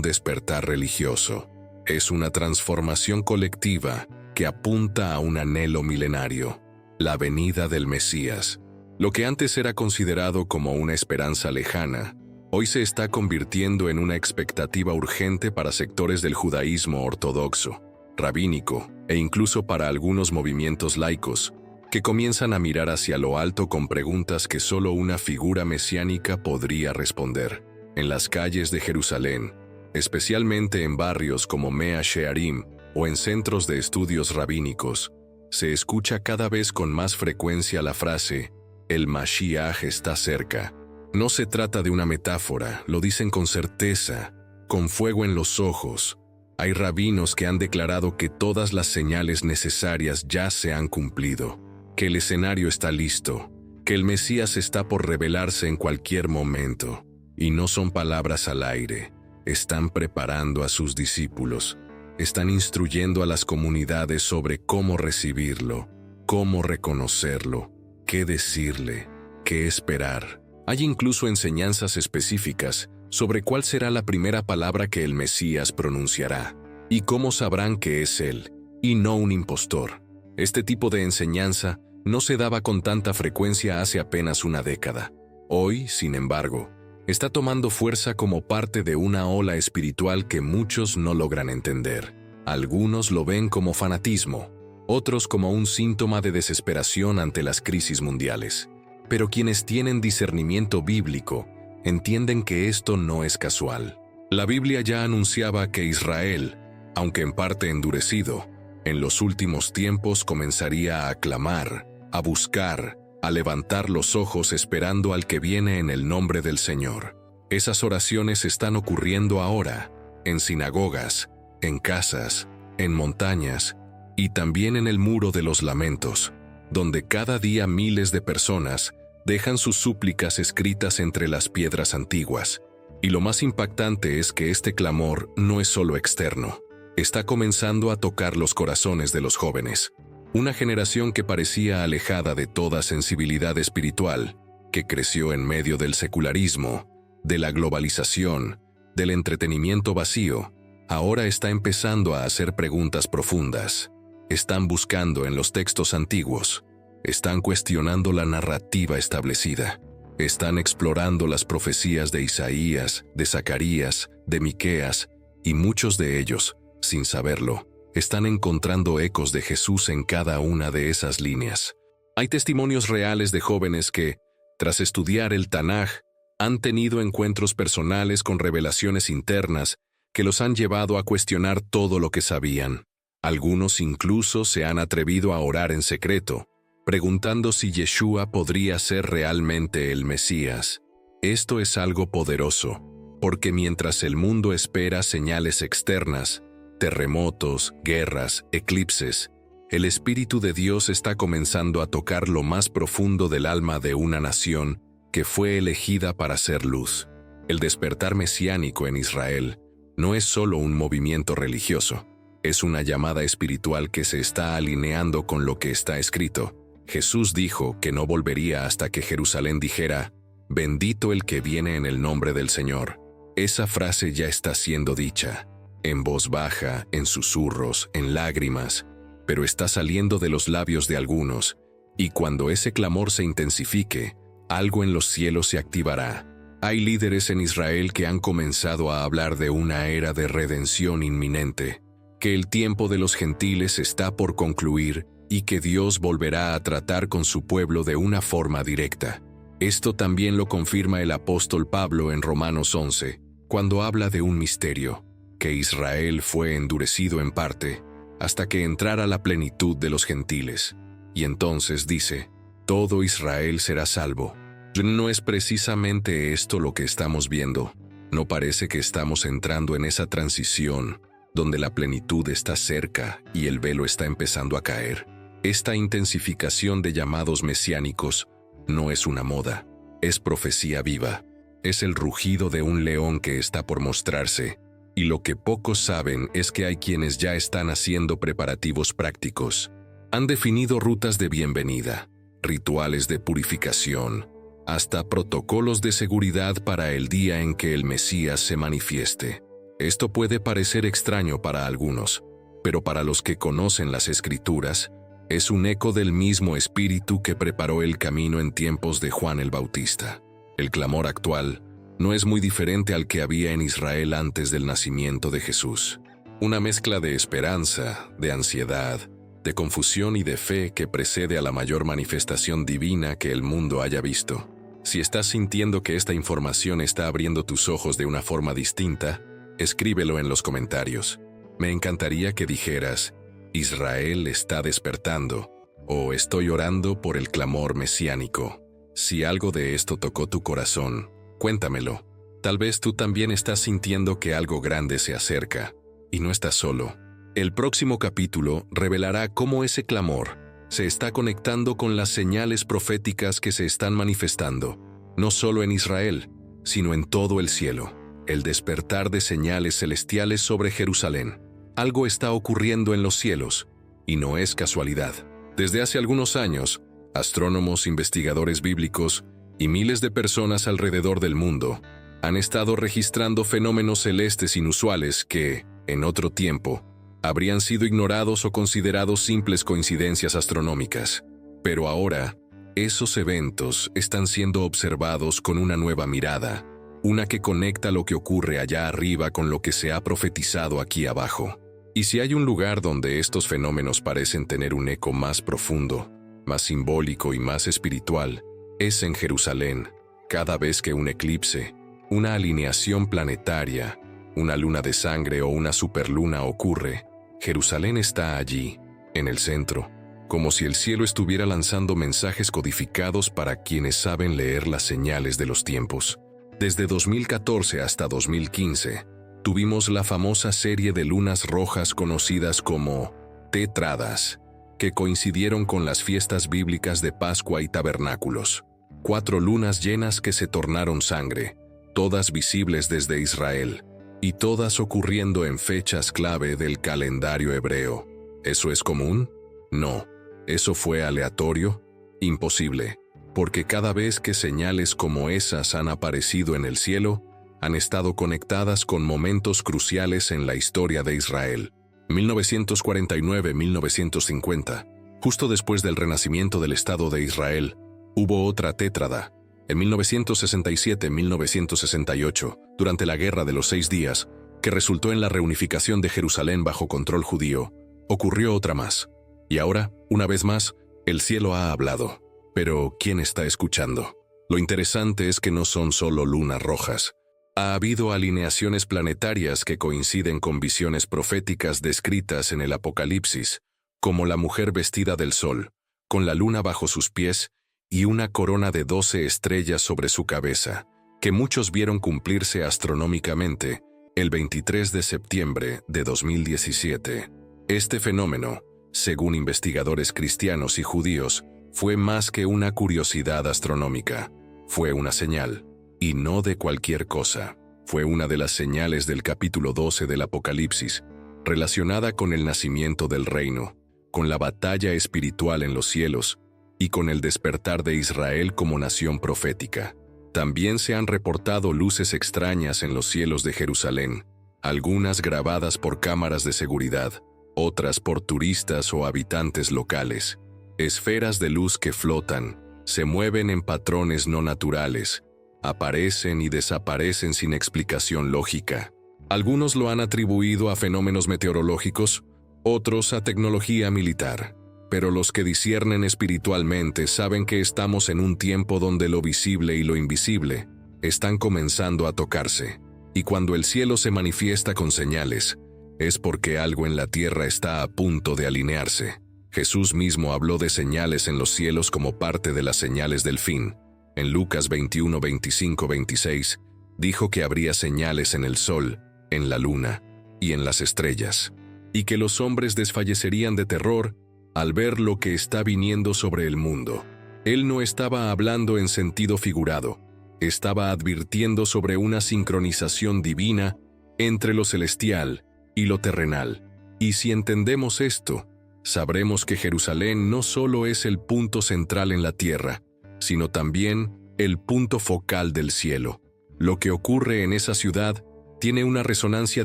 despertar religioso, es una transformación colectiva que apunta a un anhelo milenario: la venida del Mesías. Lo que antes era considerado como una esperanza lejana, hoy se está convirtiendo en una expectativa urgente para sectores del judaísmo ortodoxo, rabínico e incluso para algunos movimientos laicos, que comienzan a mirar hacia lo alto con preguntas que solo una figura mesiánica podría responder. En las calles de Jerusalén, especialmente en barrios como Mea Shearim o en centros de estudios rabínicos, se escucha cada vez con más frecuencia la frase: «El Mashiach está cerca». No se trata de una metáfora, lo dicen con certeza, con fuego en los ojos. Hay rabinos que han declarado que todas las señales necesarias ya se han cumplido, que el escenario está listo, que el Mesías está por revelarse en cualquier momento. Y no son palabras al aire, están preparando a sus discípulos, están instruyendo a las comunidades sobre cómo recibirlo, cómo reconocerlo, qué decirle, qué esperar. Hay incluso enseñanzas específicas sobre cuál será la primera palabra que el Mesías pronunciará, y cómo sabrán que es él, y no un impostor. Este tipo de enseñanza no se daba con tanta frecuencia hace apenas una década. Hoy, sin embargo, está tomando fuerza como parte de una ola espiritual que muchos no logran entender. Algunos lo ven como fanatismo, otros como un síntoma de desesperación ante las crisis mundiales. Pero quienes tienen discernimiento bíblico entienden que esto no es casual. La Biblia ya anunciaba que Israel, aunque en parte endurecido, en los últimos tiempos comenzaría a clamar, a buscar, a levantar los ojos esperando al que viene en el nombre del Señor. Esas oraciones están ocurriendo ahora, en sinagogas, en casas, en montañas y también en el Muro de los Lamentos, donde cada día miles de personas dejan sus súplicas escritas entre las piedras antiguas. Y lo más impactante es que este clamor no es solo externo, está comenzando a tocar los corazones de los jóvenes. Una generación que parecía alejada de toda sensibilidad espiritual, que creció en medio del secularismo, de la globalización, del entretenimiento vacío, ahora está empezando a hacer preguntas profundas. Están buscando en los textos antiguos, están cuestionando la narrativa establecida, están explorando las profecías de Isaías, de Zacarías, de Miqueas, y muchos de ellos, sin saberlo, están encontrando ecos de Jesús en cada una de esas líneas. Hay testimonios reales de jóvenes que, tras estudiar el Tanaj, han tenido encuentros personales con revelaciones internas que los han llevado a cuestionar todo lo que sabían. Algunos incluso se han atrevido a orar en secreto, preguntando si Yeshua podría ser realmente el Mesías. Esto es algo poderoso, porque mientras el mundo espera señales externas, terremotos, guerras, eclipses, el Espíritu de Dios está comenzando a tocar lo más profundo del alma de una nación que fue elegida para ser luz. El despertar mesiánico en Israel no es solo un movimiento religioso, es una llamada espiritual que se está alineando con lo que está escrito. Jesús dijo que no volvería hasta que Jerusalén dijera, «Bendito el que viene en el nombre del Señor». Esa frase ya está siendo dicha, en voz baja, en susurros, en lágrimas, pero está saliendo de los labios de algunos, y cuando ese clamor se intensifique, algo en los cielos se activará. Hay líderes en Israel que han comenzado a hablar de una era de redención inminente, que el tiempo de los gentiles está por concluir y que Dios volverá a tratar con su pueblo de una forma directa. Esto también lo confirma el apóstol Pablo en Romanos 11, cuando habla de un misterio, que Israel fue endurecido en parte, hasta que entrara la plenitud de los gentiles. Y entonces dice, todo Israel será salvo. No es precisamente esto lo que estamos viendo. No parece que estamos entrando en esa transición, donde la plenitud está cerca y el velo está empezando a caer. Esta intensificación de llamados mesiánicos no es una moda, es profecía viva. Es el rugido de un león que está por mostrarse, y lo que pocos saben es que hay quienes ya están haciendo preparativos prácticos. Han definido rutas de bienvenida, rituales de purificación, hasta protocolos de seguridad para el día en que el Mesías se manifieste. Esto puede parecer extraño para algunos, pero para los que conocen las Escrituras, es un eco del mismo Espíritu que preparó el camino en tiempos de Juan el Bautista. El clamor actual no es muy diferente al que había en Israel antes del nacimiento de Jesús. Una mezcla de esperanza, de ansiedad, de confusión y de fe que precede a la mayor manifestación divina que el mundo haya visto. Si estás sintiendo que esta información está abriendo tus ojos de una forma distinta, escríbelo en los comentarios. Me encantaría que dijeras, Israel está despertando, o estoy orando por el clamor mesiánico. Si algo de esto tocó tu corazón, cuéntamelo. Tal vez tú también estás sintiendo que algo grande se acerca, y no estás solo. El próximo capítulo revelará cómo ese clamor se está conectando con las señales proféticas que se están manifestando, no solo en Israel, sino en todo el cielo. El despertar de señales celestiales sobre Jerusalén. Algo está ocurriendo en los cielos, y no es casualidad. Desde hace algunos años, astrónomos, investigadores bíblicos y miles de personas alrededor del mundo han estado registrando fenómenos celestes inusuales que, en otro tiempo, habrían sido ignorados o considerados simples coincidencias astronómicas. Pero ahora, esos eventos están siendo observados con una nueva mirada, una que conecta lo que ocurre allá arriba con lo que se ha profetizado aquí abajo. Y si hay un lugar donde estos fenómenos parecen tener un eco más profundo, más simbólico y más espiritual, es en Jerusalén. Cada vez que un eclipse, una alineación planetaria, una luna de sangre o una superluna ocurre, Jerusalén está allí, en el centro, como si el cielo estuviera lanzando mensajes codificados para quienes saben leer las señales de los tiempos. Desde 2014 hasta 2015, tuvimos la famosa serie de lunas rojas conocidas como tetradas, que coincidieron con las fiestas bíblicas de Pascua y Tabernáculos. 4 lunas llenas que se tornaron sangre, todas visibles desde Israel, y todas ocurriendo en fechas clave del calendario hebreo. ¿Eso es común? No. ¿Eso fue aleatorio? Imposible. porque cada vez que señales como esas han aparecido en el cielo, han estado conectadas con momentos cruciales en la historia de Israel. 1949-1950, justo después del renacimiento del Estado de Israel, hubo otra tétrada. En 1967-1968, durante la Guerra de los 6 Días, que resultó en la reunificación de Jerusalén bajo control judío, ocurrió otra más. Y ahora, una vez más, el cielo ha hablado. Pero, ¿quién está escuchando? Lo interesante es que no son solo lunas rojas. Ha habido alineaciones planetarias que coinciden con visiones proféticas descritas en el Apocalipsis, como la mujer vestida del sol, con la luna bajo sus pies y una corona de 12 estrellas sobre su cabeza, que muchos vieron cumplirse astronómicamente el 23 de septiembre de 2017. Este fenómeno, según investigadores cristianos y judíos, fue más que una curiosidad astronómica. Fue una señal, y no de cualquier cosa. Fue una de las señales del capítulo 12 del Apocalipsis, relacionada con el nacimiento del reino, con la batalla espiritual en los cielos y con el despertar de Israel como nación profética. También se han reportado luces extrañas en los cielos de Jerusalén, algunas grabadas por cámaras de seguridad, otras por turistas o habitantes locales. Esferas de luz que flotan, se mueven en patrones no naturales, aparecen y desaparecen sin explicación lógica. Algunos lo han atribuido a fenómenos meteorológicos, otros a tecnología militar. Pero los que disciernen espiritualmente saben que estamos en un tiempo donde lo visible y lo invisible están comenzando a tocarse. Y cuando el cielo se manifiesta con señales, es porque algo en la tierra está a punto de alinearse. Jesús mismo habló de señales en los cielos como parte de las señales del fin. En Lucas 21, 25, 26, dijo que habría señales en el sol, en la luna y en las estrellas, y que los hombres desfallecerían de terror al ver lo que está viniendo sobre el mundo. Él no estaba hablando en sentido figurado, estaba advirtiendo sobre una sincronización divina entre lo celestial y lo terrenal. Y si entendemos esto, sabremos que Jerusalén no solo es el punto central en la tierra, sino también el punto focal del cielo. Lo que ocurre en esa ciudad tiene una resonancia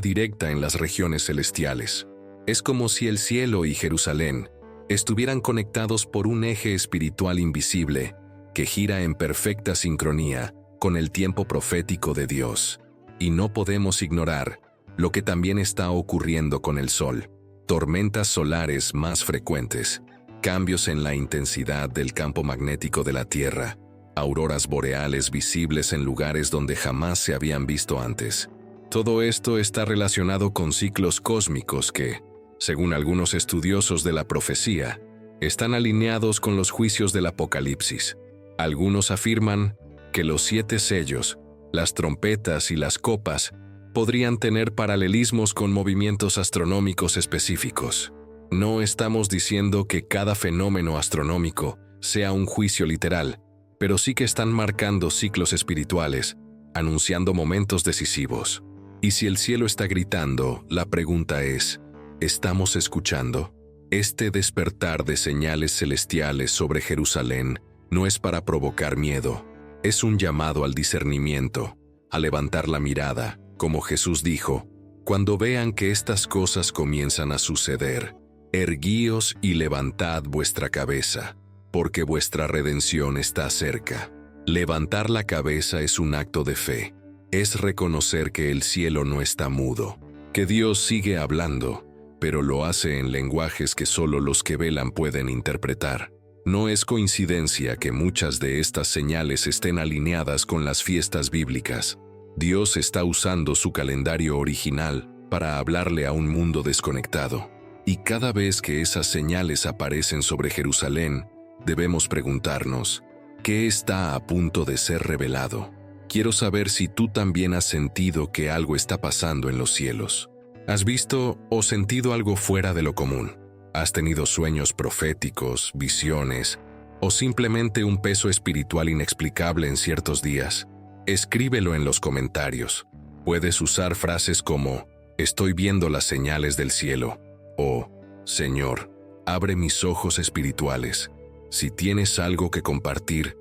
directa en las regiones celestiales. Es como si el cielo y Jerusalén estuvieran conectados por un eje espiritual invisible que gira en perfecta sincronía con el tiempo profético de Dios. Y no podemos ignorar lo que también está ocurriendo con el sol. Tormentas solares más frecuentes, cambios en la intensidad del campo magnético de la Tierra, auroras boreales visibles en lugares donde jamás se habían visto antes. Todo esto está relacionado con ciclos cósmicos que, según algunos estudiosos de la profecía, están alineados con los juicios del Apocalipsis. Algunos afirman que los 7 sellos, las trompetas y las copas podrían tener paralelismos con movimientos astronómicos específicos. No estamos diciendo que cada fenómeno astronómico sea un juicio literal, pero sí que están marcando ciclos espirituales, anunciando momentos decisivos. Y si el cielo está gritando, la pregunta es, ¿estamos escuchando? Este despertar de señales celestiales sobre Jerusalén no es para provocar miedo, es un llamado al discernimiento, a levantar la mirada, como Jesús dijo, cuando vean que estas cosas comienzan a suceder, erguíos y levantad vuestra cabeza, porque vuestra redención está cerca. Levantar la cabeza es un acto de fe, es reconocer que el cielo no está mudo, que Dios sigue hablando, pero lo hace en lenguajes que solo los que velan pueden interpretar. No es coincidencia que muchas de estas señales estén alineadas con las fiestas bíblicas. Dios está usando su calendario original para hablarle a un mundo desconectado. Y cada vez que esas señales aparecen sobre Jerusalén, debemos preguntarnos, ¿qué está a punto de ser revelado? Quiero saber si tú también has sentido que algo está pasando en los cielos. ¿Has visto o sentido algo fuera de lo común? ¿Has tenido sueños proféticos, visiones, o simplemente un peso espiritual inexplicable en ciertos días? Escríbelo en los comentarios. Puedes usar frases como, estoy viendo las señales del cielo, o, Señor, abre mis ojos espirituales. Si tienes algo que compartir,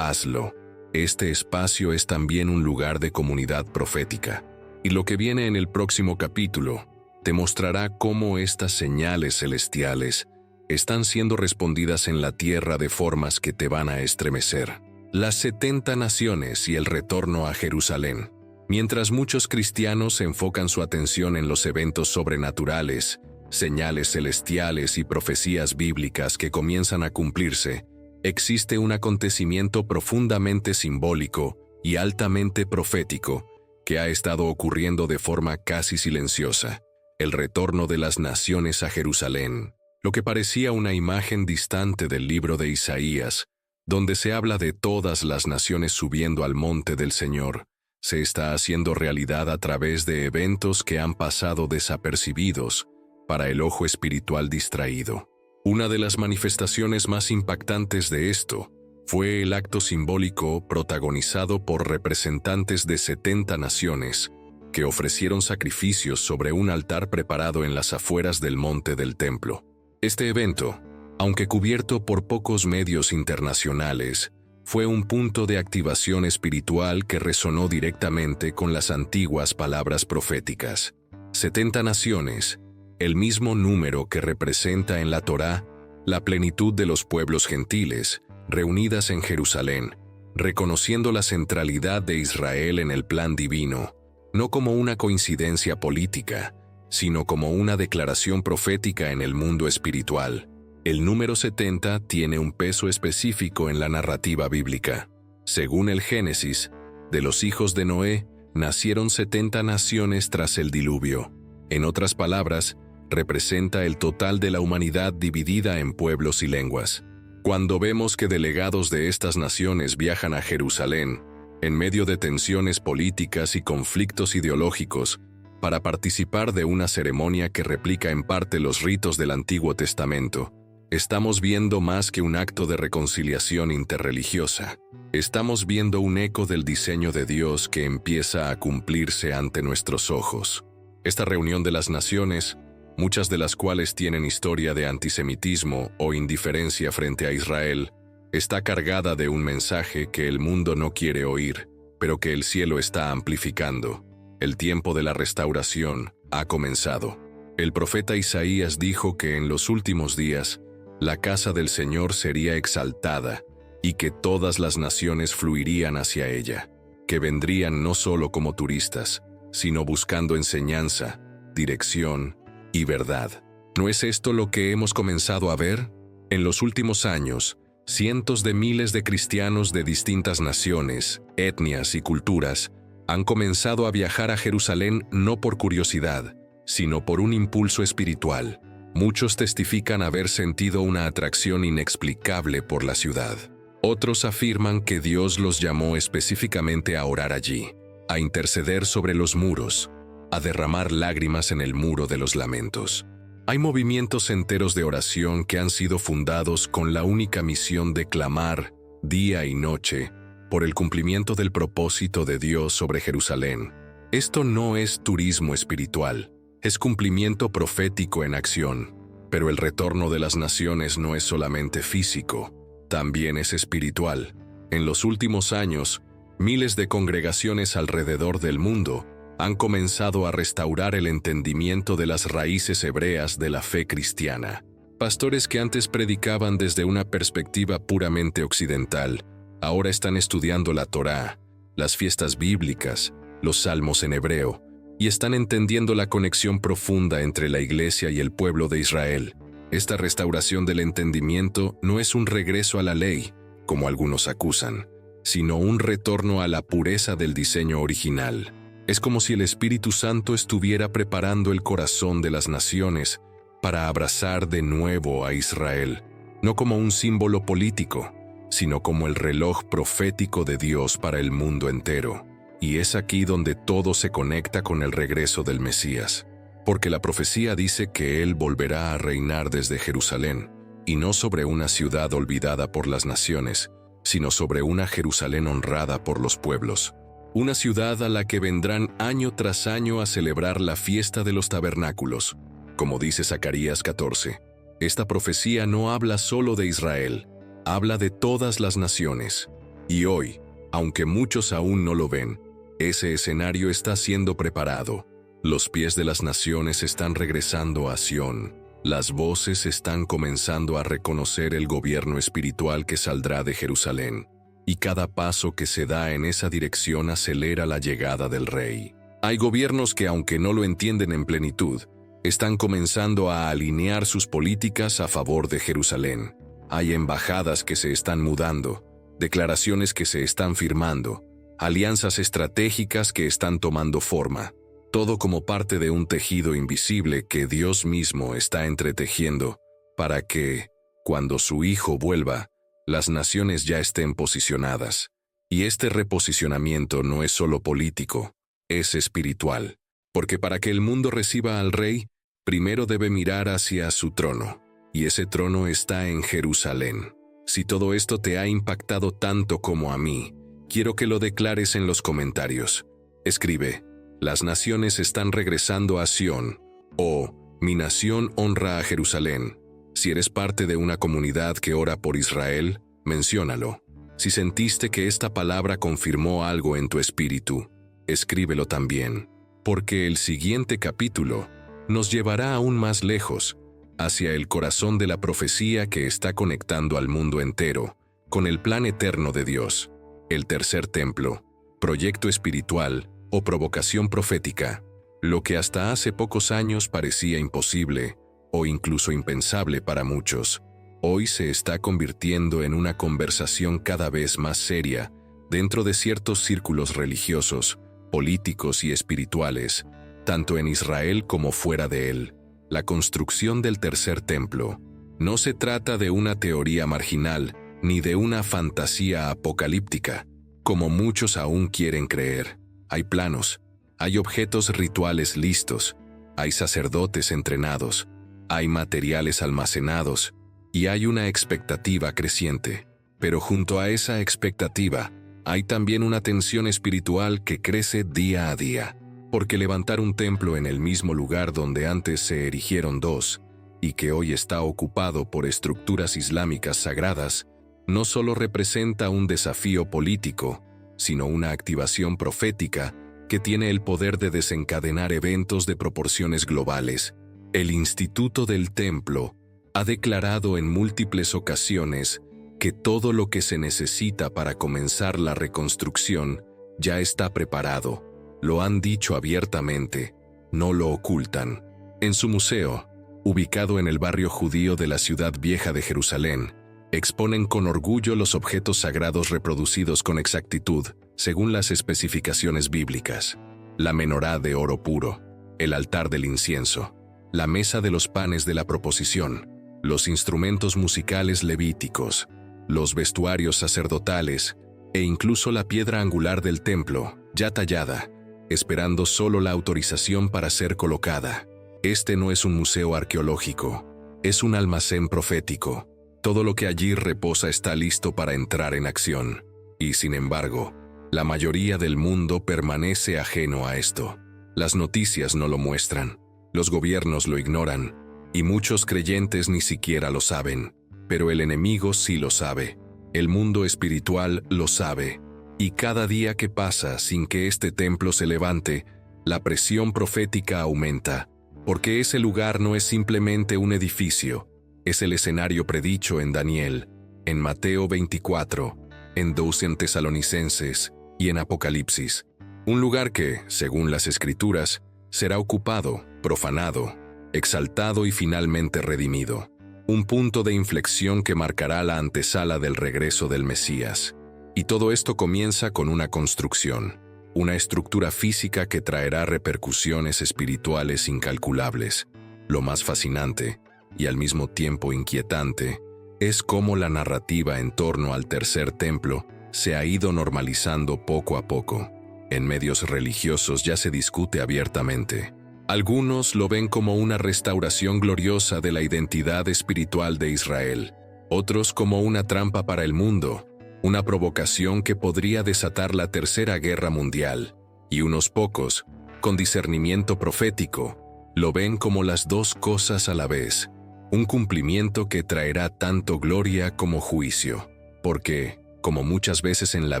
hazlo. Este espacio es también un lugar de comunidad profética. Y lo que viene en el próximo capítulo te mostrará cómo estas señales celestiales están siendo respondidas en la tierra de formas que te van a estremecer. Las 70 naciones y el retorno a Jerusalén. Mientras muchos cristianos enfocan su atención en los eventos sobrenaturales, señales celestiales y profecías bíblicas que comienzan a cumplirse, existe un acontecimiento profundamente simbólico y altamente profético que ha estado ocurriendo de forma casi silenciosa: el retorno de las naciones a Jerusalén. Lo que parecía una imagen distante del libro de Isaías, donde se habla de todas las naciones subiendo al monte del Señor, se está haciendo realidad a través de eventos que han pasado desapercibidos para el ojo espiritual distraído. Una de las manifestaciones más impactantes de esto fue el acto simbólico protagonizado por representantes de 70 naciones que ofrecieron sacrificios sobre un altar preparado en las afueras del monte del templo. Este evento, aunque cubierto por pocos medios internacionales, fue un punto de activación espiritual que resonó directamente con las antiguas palabras proféticas. 70 naciones, el mismo número que representa en la Torá la plenitud de los pueblos gentiles, reunidas en Jerusalén, reconociendo la centralidad de Israel en el plan divino, no como una coincidencia política, sino como una declaración profética en el mundo espiritual. El número 70 tiene un peso específico en la narrativa bíblica. Según el Génesis, de los hijos de Noé nacieron 70 naciones tras el diluvio. En otras palabras, representa el total de la humanidad dividida en pueblos y lenguas. Cuando vemos que delegados de estas naciones viajan a Jerusalén, en medio de tensiones políticas y conflictos ideológicos, para participar de una ceremonia que replica en parte los ritos del Antiguo Testamento, estamos viendo más que un acto de reconciliación interreligiosa. Estamos viendo un eco del diseño de Dios que empieza a cumplirse ante nuestros ojos. Esta reunión de las naciones, muchas de las cuales tienen historia de antisemitismo o indiferencia frente a Israel, está cargada de un mensaje que el mundo no quiere oír, pero que el cielo está amplificando. El tiempo de la restauración ha comenzado. El profeta Isaías dijo que en los últimos días, la casa del Señor sería exaltada y que todas las naciones fluirían hacia ella, que vendrían no solo como turistas, sino buscando enseñanza, dirección y verdad. ¿No es esto lo que hemos comenzado a ver? En los últimos años, cientos de miles de cristianos de distintas naciones, etnias y culturas han comenzado a viajar a Jerusalén no por curiosidad, sino por un impulso espiritual. Muchos testifican haber sentido una atracción inexplicable por la ciudad. Otros afirman que Dios los llamó específicamente a orar allí, a interceder sobre los muros, a derramar lágrimas en el muro de los lamentos. Hay movimientos enteros de oración que han sido fundados con la única misión de clamar, día y noche, por el cumplimiento del propósito de Dios sobre Jerusalén. Esto no es turismo espiritual, es cumplimiento profético en acción. Pero el retorno de las naciones no es solamente físico, también es espiritual. En los últimos años, miles de congregaciones alrededor del mundo han comenzado a restaurar el entendimiento de las raíces hebreas de la fe cristiana. Pastores que antes predicaban desde una perspectiva puramente occidental, ahora están estudiando la Torá, las fiestas bíblicas, los salmos en hebreo, y están entendiendo la conexión profunda entre la Iglesia y el pueblo de Israel. Esta restauración del entendimiento no es un regreso a la ley, como algunos acusan, sino un retorno a la pureza del diseño original. Es como si el Espíritu Santo estuviera preparando el corazón de las naciones para abrazar de nuevo a Israel, no como un símbolo político, sino como el reloj profético de Dios para el mundo entero. Y es aquí donde todo se conecta con el regreso del Mesías, porque la profecía dice que Él volverá a reinar desde Jerusalén, y no sobre una ciudad olvidada por las naciones, sino sobre una Jerusalén honrada por los pueblos. Una ciudad a la que vendrán año tras año a celebrar la fiesta de los tabernáculos, como dice Zacarías 14. Esta profecía no habla solo de Israel, habla de todas las naciones. Y hoy, aunque muchos aún no lo ven, ese escenario está siendo preparado. Los pies de las naciones están regresando a Sión. Las voces están comenzando a reconocer el gobierno espiritual que saldrá de Jerusalén. Y cada paso que se da en esa dirección acelera la llegada del Rey. Hay gobiernos que, aunque no lo entienden en plenitud, están comenzando a alinear sus políticas a favor de Jerusalén. Hay embajadas que se están mudando, declaraciones que se están firmando, alianzas estratégicas que están tomando forma, todo como parte de un tejido invisible que Dios mismo está entretejiendo para que, cuando su Hijo vuelva, las naciones ya estén posicionadas. Y este reposicionamiento no es solo político, es espiritual, porque para que el mundo reciba al Rey, primero debe mirar hacia su trono, y ese trono está en Jerusalén. Si todo esto te ha impactado tanto como a mí, quiero que lo declares en los comentarios. Escribe: las naciones están regresando a Sión, o mi nación honra a Jerusalén. Si eres parte de una comunidad que ora por Israel, menciónalo. Si sentiste que esta palabra confirmó algo en tu espíritu, escríbelo también, porque el siguiente capítulo nos llevará aún más lejos, hacia el corazón de la profecía que está conectando al mundo entero, con el plan eterno de Dios, el tercer templo, proyecto espiritual o provocación profética. Lo que hasta hace pocos años parecía imposible, o incluso impensable para muchos, hoy se está convirtiendo en una conversación cada vez más seria dentro de ciertos círculos religiosos, políticos y espirituales, tanto en Israel como fuera de él. La construcción del tercer templo no se trata de una teoría marginal ni de una fantasía apocalíptica, como muchos aún quieren creer. Hay planos, hay objetos rituales listos, hay sacerdotes entrenados, hay materiales almacenados y hay una expectativa creciente. Pero junto a esa expectativa, hay también una tensión espiritual que crece día a día. Porque levantar un templo en el mismo lugar donde antes se erigieron dos, y que hoy está ocupado por estructuras islámicas sagradas, no solo representa un desafío político, sino una activación profética que tiene el poder de desencadenar eventos de proporciones globales. El Instituto del Templo ha declarado en múltiples ocasiones que todo lo que se necesita para comenzar la reconstrucción ya está preparado. Lo han dicho abiertamente, no lo ocultan. En su museo, ubicado en el barrio judío de la ciudad vieja de Jerusalén, exponen con orgullo los objetos sagrados reproducidos con exactitud, según las especificaciones bíblicas. La menorá de oro puro, el altar del incienso, la mesa de los panes de la proposición, los instrumentos musicales levíticos, los vestuarios sacerdotales e incluso la piedra angular del templo, ya tallada, esperando solo la autorización para ser colocada. Este no es un museo arqueológico, es un almacén profético. Todo lo que allí reposa está listo para entrar en acción. Y sin embargo, la mayoría del mundo permanece ajeno a esto. Las noticias no lo muestran, los gobiernos lo ignoran, y muchos creyentes ni siquiera lo saben. Pero el enemigo sí lo sabe, el mundo espiritual lo sabe. Y cada día que pasa sin que este templo se levante, la presión profética aumenta, porque ese lugar no es simplemente un edificio, es el escenario predicho en Daniel, en Mateo 24, en 2 Tesalonicenses y en Apocalipsis. Un lugar que, según las Escrituras, será ocupado, profanado, exaltado y finalmente redimido. Un punto de inflexión que marcará la antesala del regreso del Mesías. Y todo esto comienza con una construcción, una estructura física que traerá repercusiones espirituales incalculables. Lo más fascinante, y al mismo tiempo inquietante, es cómo la narrativa en torno al tercer templo se ha ido normalizando poco a poco. En medios religiosos ya se discute abiertamente. Algunos lo ven como una restauración gloriosa de la identidad espiritual de Israel, otros como una trampa para el mundo, una provocación que podría desatar la Tercera Guerra Mundial, y unos pocos, con discernimiento profético, lo ven como las dos cosas a la vez, un cumplimiento que traerá tanto gloria como juicio, porque, Como muchas veces en la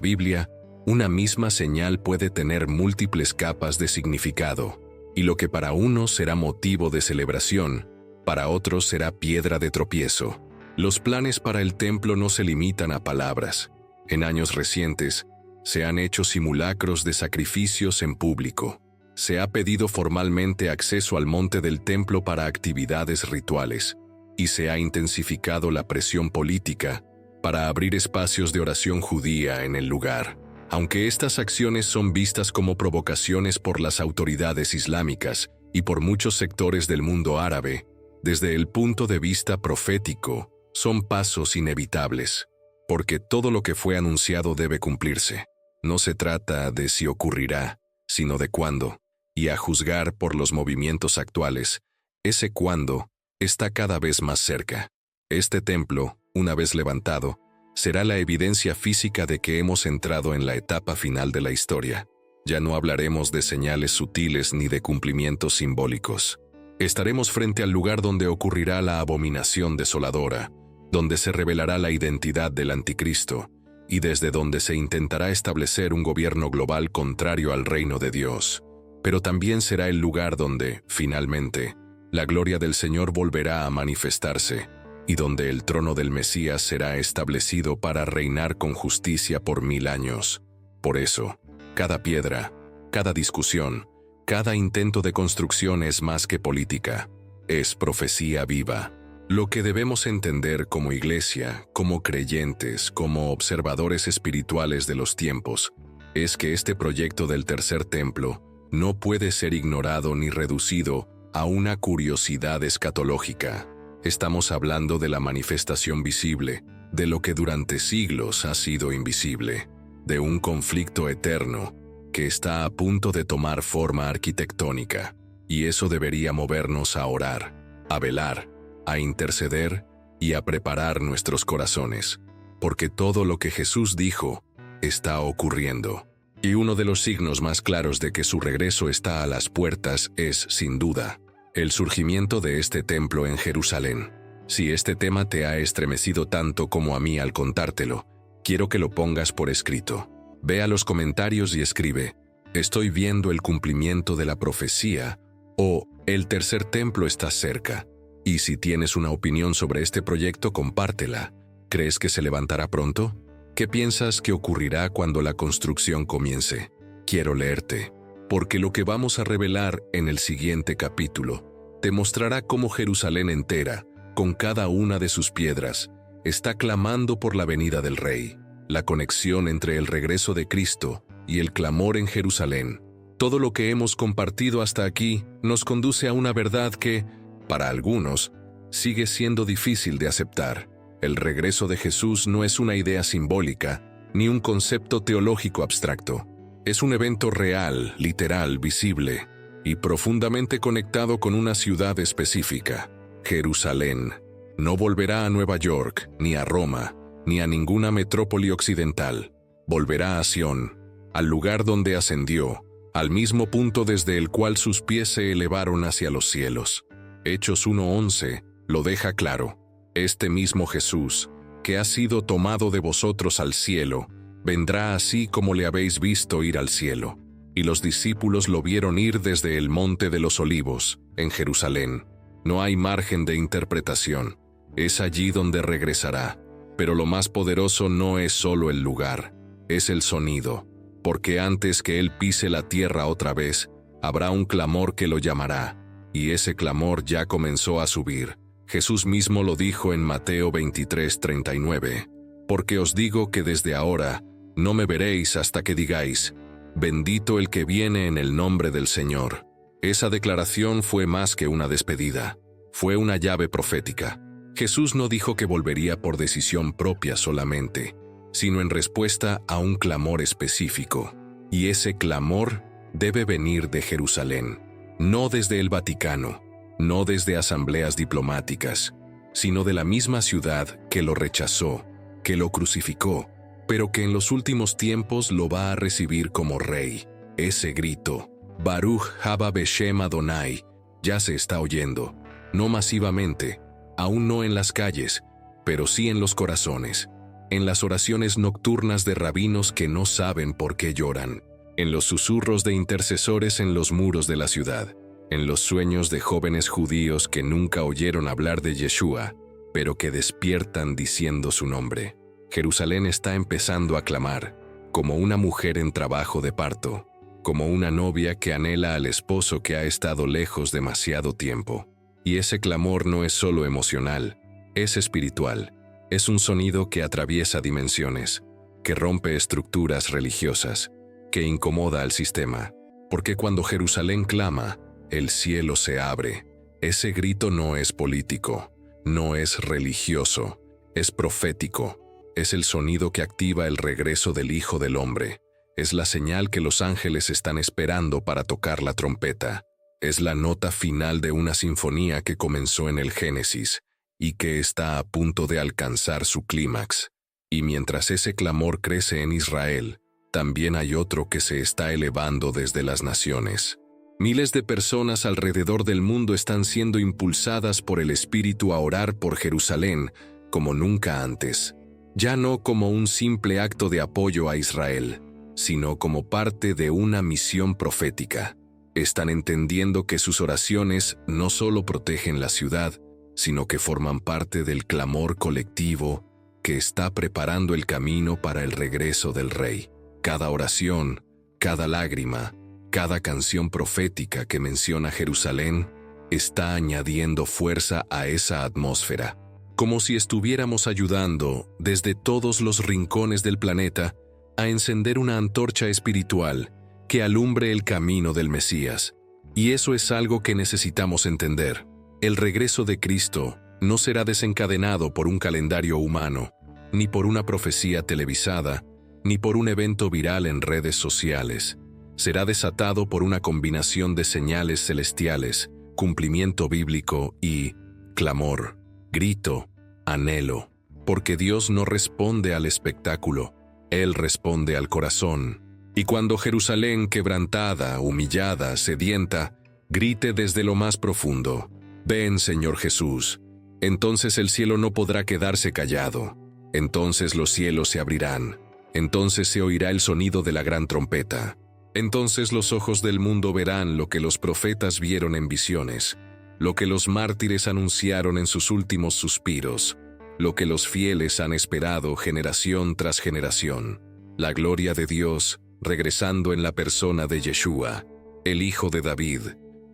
Biblia, una misma señal puede tener múltiples capas de significado, y lo que para unos será motivo de celebración, para otros será piedra de tropiezo. Los planes para el templo no se limitan a palabras. En años recientes, se han hecho simulacros de sacrificios en público. Se ha pedido formalmente acceso al monte del templo para actividades rituales, y se ha intensificado la presión política para abrir espacios de oración judía en el lugar. Aunque estas acciones son vistas como provocaciones por las autoridades islámicas y por muchos sectores del mundo árabe, desde el punto de vista profético, son pasos inevitables, porque todo lo que fue anunciado debe cumplirse. No se trata de si ocurrirá, sino de cuándo, y a juzgar por los movimientos actuales, ese cuándo está cada vez más cerca. Este templo, una vez levantado, será la evidencia física de que hemos entrado en la etapa final de la historia. Ya no hablaremos de señales sutiles ni de cumplimientos simbólicos. Estaremos frente al lugar donde ocurrirá la abominación desoladora, donde se revelará la identidad del anticristo, y desde donde se intentará establecer un gobierno global contrario al reino de Dios. Pero también será el lugar donde, finalmente, la gloria del Señor volverá a manifestarse, y donde el trono del Mesías será establecido para reinar con justicia por 1000 años. Por eso, cada piedra, cada discusión, cada intento de construcción es más que política, es profecía viva. Lo que debemos entender como iglesia, como creyentes, como observadores espirituales de los tiempos, es que este proyecto del tercer templo no puede ser ignorado ni reducido a una curiosidad escatológica. Estamos hablando de la manifestación visible, de lo que durante siglos ha sido invisible, de un conflicto eterno que está a punto de tomar forma arquitectónica, y eso debería movernos a orar, a velar, a interceder y a preparar nuestros corazones, porque todo lo que Jesús dijo está ocurriendo. Y uno de los signos más claros de que su regreso está a las puertas es, sin duda, el surgimiento de este templo en Jerusalén. Si este tema te ha estremecido tanto como a mí al contártelo, quiero que lo pongas por escrito. Ve a los comentarios y escribe: "Estoy viendo el cumplimiento de la profecía", o "El tercer templo está cerca". Y si tienes una opinión sobre este proyecto, compártela. ¿Crees que se levantará pronto? ¿Qué piensas que ocurrirá cuando la construcción comience? Quiero leerte, porque lo que vamos a revelar en el siguiente capítulo te mostrará cómo Jerusalén entera, con cada una de sus piedras, está clamando por la venida del Rey. La conexión entre el regreso de Cristo y el clamor en Jerusalén. Todo lo que hemos compartido hasta aquí nos conduce a una verdad que, para algunos, sigue siendo difícil de aceptar. El regreso de Jesús no es una idea simbólica, ni un concepto teológico abstracto. Es un evento real, literal, visible, y profundamente conectado con una ciudad específica. Jerusalén no volverá a Nueva York, ni a Roma, ni a ninguna metrópoli occidental. Volverá a Sión, al lugar donde ascendió, al mismo punto desde el cual sus pies se elevaron hacia los cielos. Hechos 1:11 lo deja claro. Este mismo Jesús, que ha sido tomado de vosotros al cielo, vendrá así como le habéis visto ir al cielo. Y los discípulos lo vieron ir desde el Monte de los Olivos, en Jerusalén. No hay margen de interpretación. Es allí donde regresará. Pero lo más poderoso no es solo el lugar, es el sonido. Porque antes que él pise la tierra otra vez, habrá un clamor que lo llamará. Y ese clamor ya comenzó a subir. Jesús mismo lo dijo en Mateo 23:39. Porque os digo que desde ahora no me veréis hasta que digáis: bendito el que viene en el nombre del Señor. Esa declaración fue más que una despedida. Fue una llave profética. Jesús no dijo que volvería por decisión propia solamente, sino en respuesta a un clamor específico. Y ese clamor debe venir de Jerusalén, no desde el Vaticano, no desde asambleas diplomáticas, sino de la misma ciudad que lo rechazó, que lo crucificó, pero que en los últimos tiempos lo va a recibir como rey. Ese grito, Baruch haba Beshem Adonai, ya se está oyendo, no masivamente, aún no en las calles, pero sí en los corazones. en las oraciones nocturnas de rabinos que no saben por qué lloran, en los susurros de intercesores en los muros de la ciudad, en los sueños de jóvenes judíos que nunca oyeron hablar de Yeshua, pero que despiertan diciendo su nombre. Jerusalén está empezando a clamar, como una mujer en trabajo de parto, como una novia que anhela al esposo que ha estado lejos demasiado tiempo. Y ese clamor no es solo emocional, es espiritual. Es un sonido que atraviesa dimensiones, que rompe estructuras religiosas, que incomoda al sistema. Porque cuando Jerusalén clama, el cielo se abre. Ese grito no es político, no es religioso, es profético. Es el sonido que activa el regreso del Hijo del Hombre. Es la señal que los ángeles están esperando para tocar la trompeta. Es la nota final de una sinfonía que comenzó en el Génesis y que está a punto de alcanzar su clímax. Y mientras ese clamor crece en Israel, también hay otro que se está elevando desde las naciones. Miles de personas alrededor del mundo están siendo impulsadas por el Espíritu a orar por Jerusalén como nunca antes. Ya no como un simple acto de apoyo a Israel, sino como parte de una misión profética. Están entendiendo que sus oraciones no solo protegen la ciudad, sino que forman parte del clamor colectivo que está preparando el camino para el regreso del Rey. Cada oración, cada lágrima, cada canción profética que menciona Jerusalén está añadiendo fuerza a esa atmósfera, como si estuviéramos ayudando desde todos los rincones del planeta a encender una antorcha espiritual que alumbre el camino del Mesías. Y eso es algo que necesitamos entender. El regreso de Cristo no será desencadenado por un calendario humano, ni por una profecía televisada, ni por un evento viral en redes sociales. Será desatado por una combinación de señales celestiales, cumplimiento bíblico y clamor, grito, anhelo. Porque Dios no responde al espectáculo, Él responde al corazón. Y cuando Jerusalén, quebrantada, humillada, sedienta, grite desde lo más profundo, «Ven, Señor Jesús», entonces el cielo no podrá quedarse callado. Entonces los cielos se abrirán. Entonces se oirá el sonido de la gran trompeta. Entonces los ojos del mundo verán lo que los profetas vieron en visiones, lo que los mártires anunciaron en sus últimos suspiros, lo que los fieles han esperado generación tras generación. La gloria de Dios regresando en la persona de Yeshua, el Hijo de David,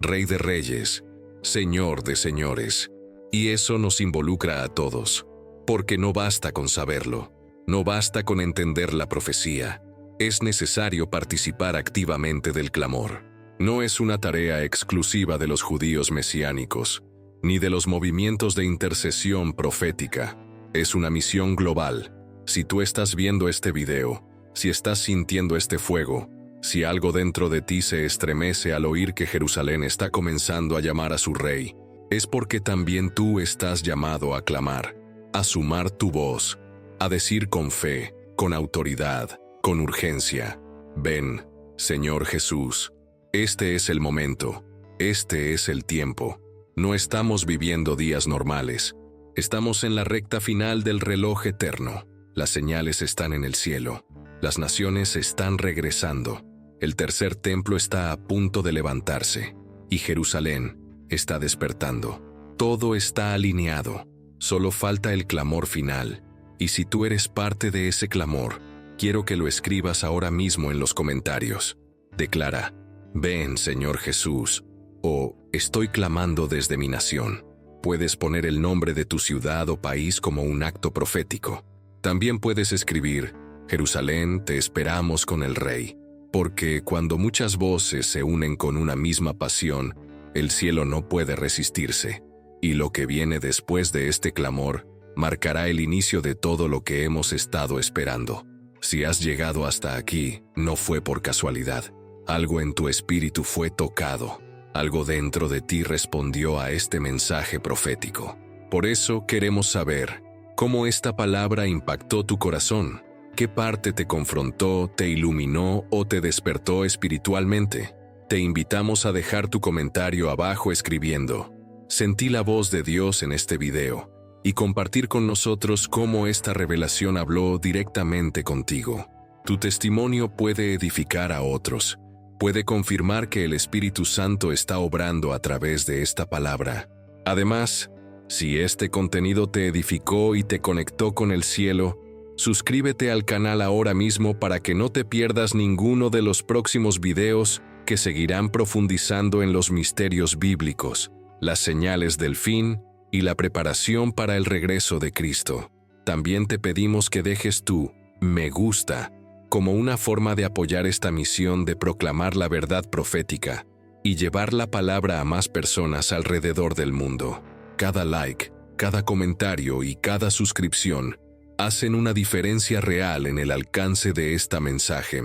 Rey de Reyes, Señor de Señores. Y eso nos involucra a todos, porque no basta con saberlo, no basta con entender la profecía. Es necesario participar activamente del clamor. No es una tarea exclusiva de los judíos mesiánicos, ni de los movimientos de intercesión profética. Es una misión global. Si tú estás viendo este video, si estás sintiendo este fuego, si algo dentro de ti se estremece al oír que Jerusalén está comenzando a llamar a su rey, es porque también tú estás llamado a clamar, a sumar tu voz, a decir con fe, con autoridad, con urgencia: «Ven, Señor Jesús». Este es el momento, este es el tiempo. No estamos viviendo días normales. Estamos en la recta final del reloj eterno. Las señales están en el cielo. Las naciones están regresando. El tercer templo está a punto de levantarse. Y Jerusalén está despertando. Todo está alineado. Solo falta el clamor final. Y si tú eres parte de ese clamor, quiero que lo escribas ahora mismo en los comentarios. Declara: «Ven, Señor Jesús», o «Estoy clamando desde mi nación». Puedes poner el nombre de tu ciudad o país como un acto profético. También puedes escribir: «Jerusalén, te esperamos con el Rey». Porque cuando muchas voces se unen con una misma pasión, el cielo no puede resistirse. Y lo que viene después de este clamor marcará el inicio de todo lo que hemos estado esperando. Si has llegado hasta aquí, no fue por casualidad. Algo en tu espíritu fue tocado. Algo dentro de ti respondió a este mensaje profético. Por eso queremos saber cómo esta palabra impactó tu corazón. ¿Qué parte te confrontó, te iluminó o te despertó espiritualmente? Te invitamos a dejar tu comentario abajo escribiendo: «Sentí la voz de Dios en este video», y compartir con nosotros cómo esta revelación habló directamente contigo. Tu testimonio puede edificar a otros, puede confirmar que el Espíritu Santo está obrando a través de esta palabra. Además, si este contenido te edificó y te conectó con el cielo, suscríbete al canal ahora mismo para que no te pierdas ninguno de los próximos videos que seguirán profundizando en los misterios bíblicos, las señales del fin y la preparación para el regreso de Cristo. También te pedimos que dejes tu me gusta como una forma de apoyar esta misión de proclamar la verdad profética y llevar la palabra a más personas alrededor del mundo. Cada like, cada comentario y cada suscripción hacen una diferencia real en el alcance de esta mensaje.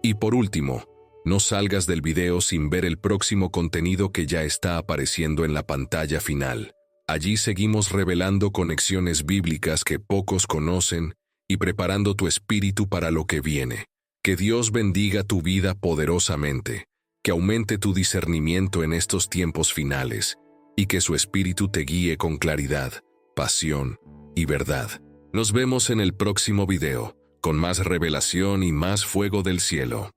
Y por último, no salgas del video sin ver el próximo contenido que ya está apareciendo en la pantalla final. Allí seguimos revelando conexiones bíblicas que pocos conocen y preparando tu espíritu para lo que viene. Que Dios bendiga tu vida poderosamente, que aumente tu discernimiento en estos tiempos finales y que su espíritu te guíe con claridad, pasión y verdad. Nos vemos en el próximo video, con más revelación y más fuego del cielo.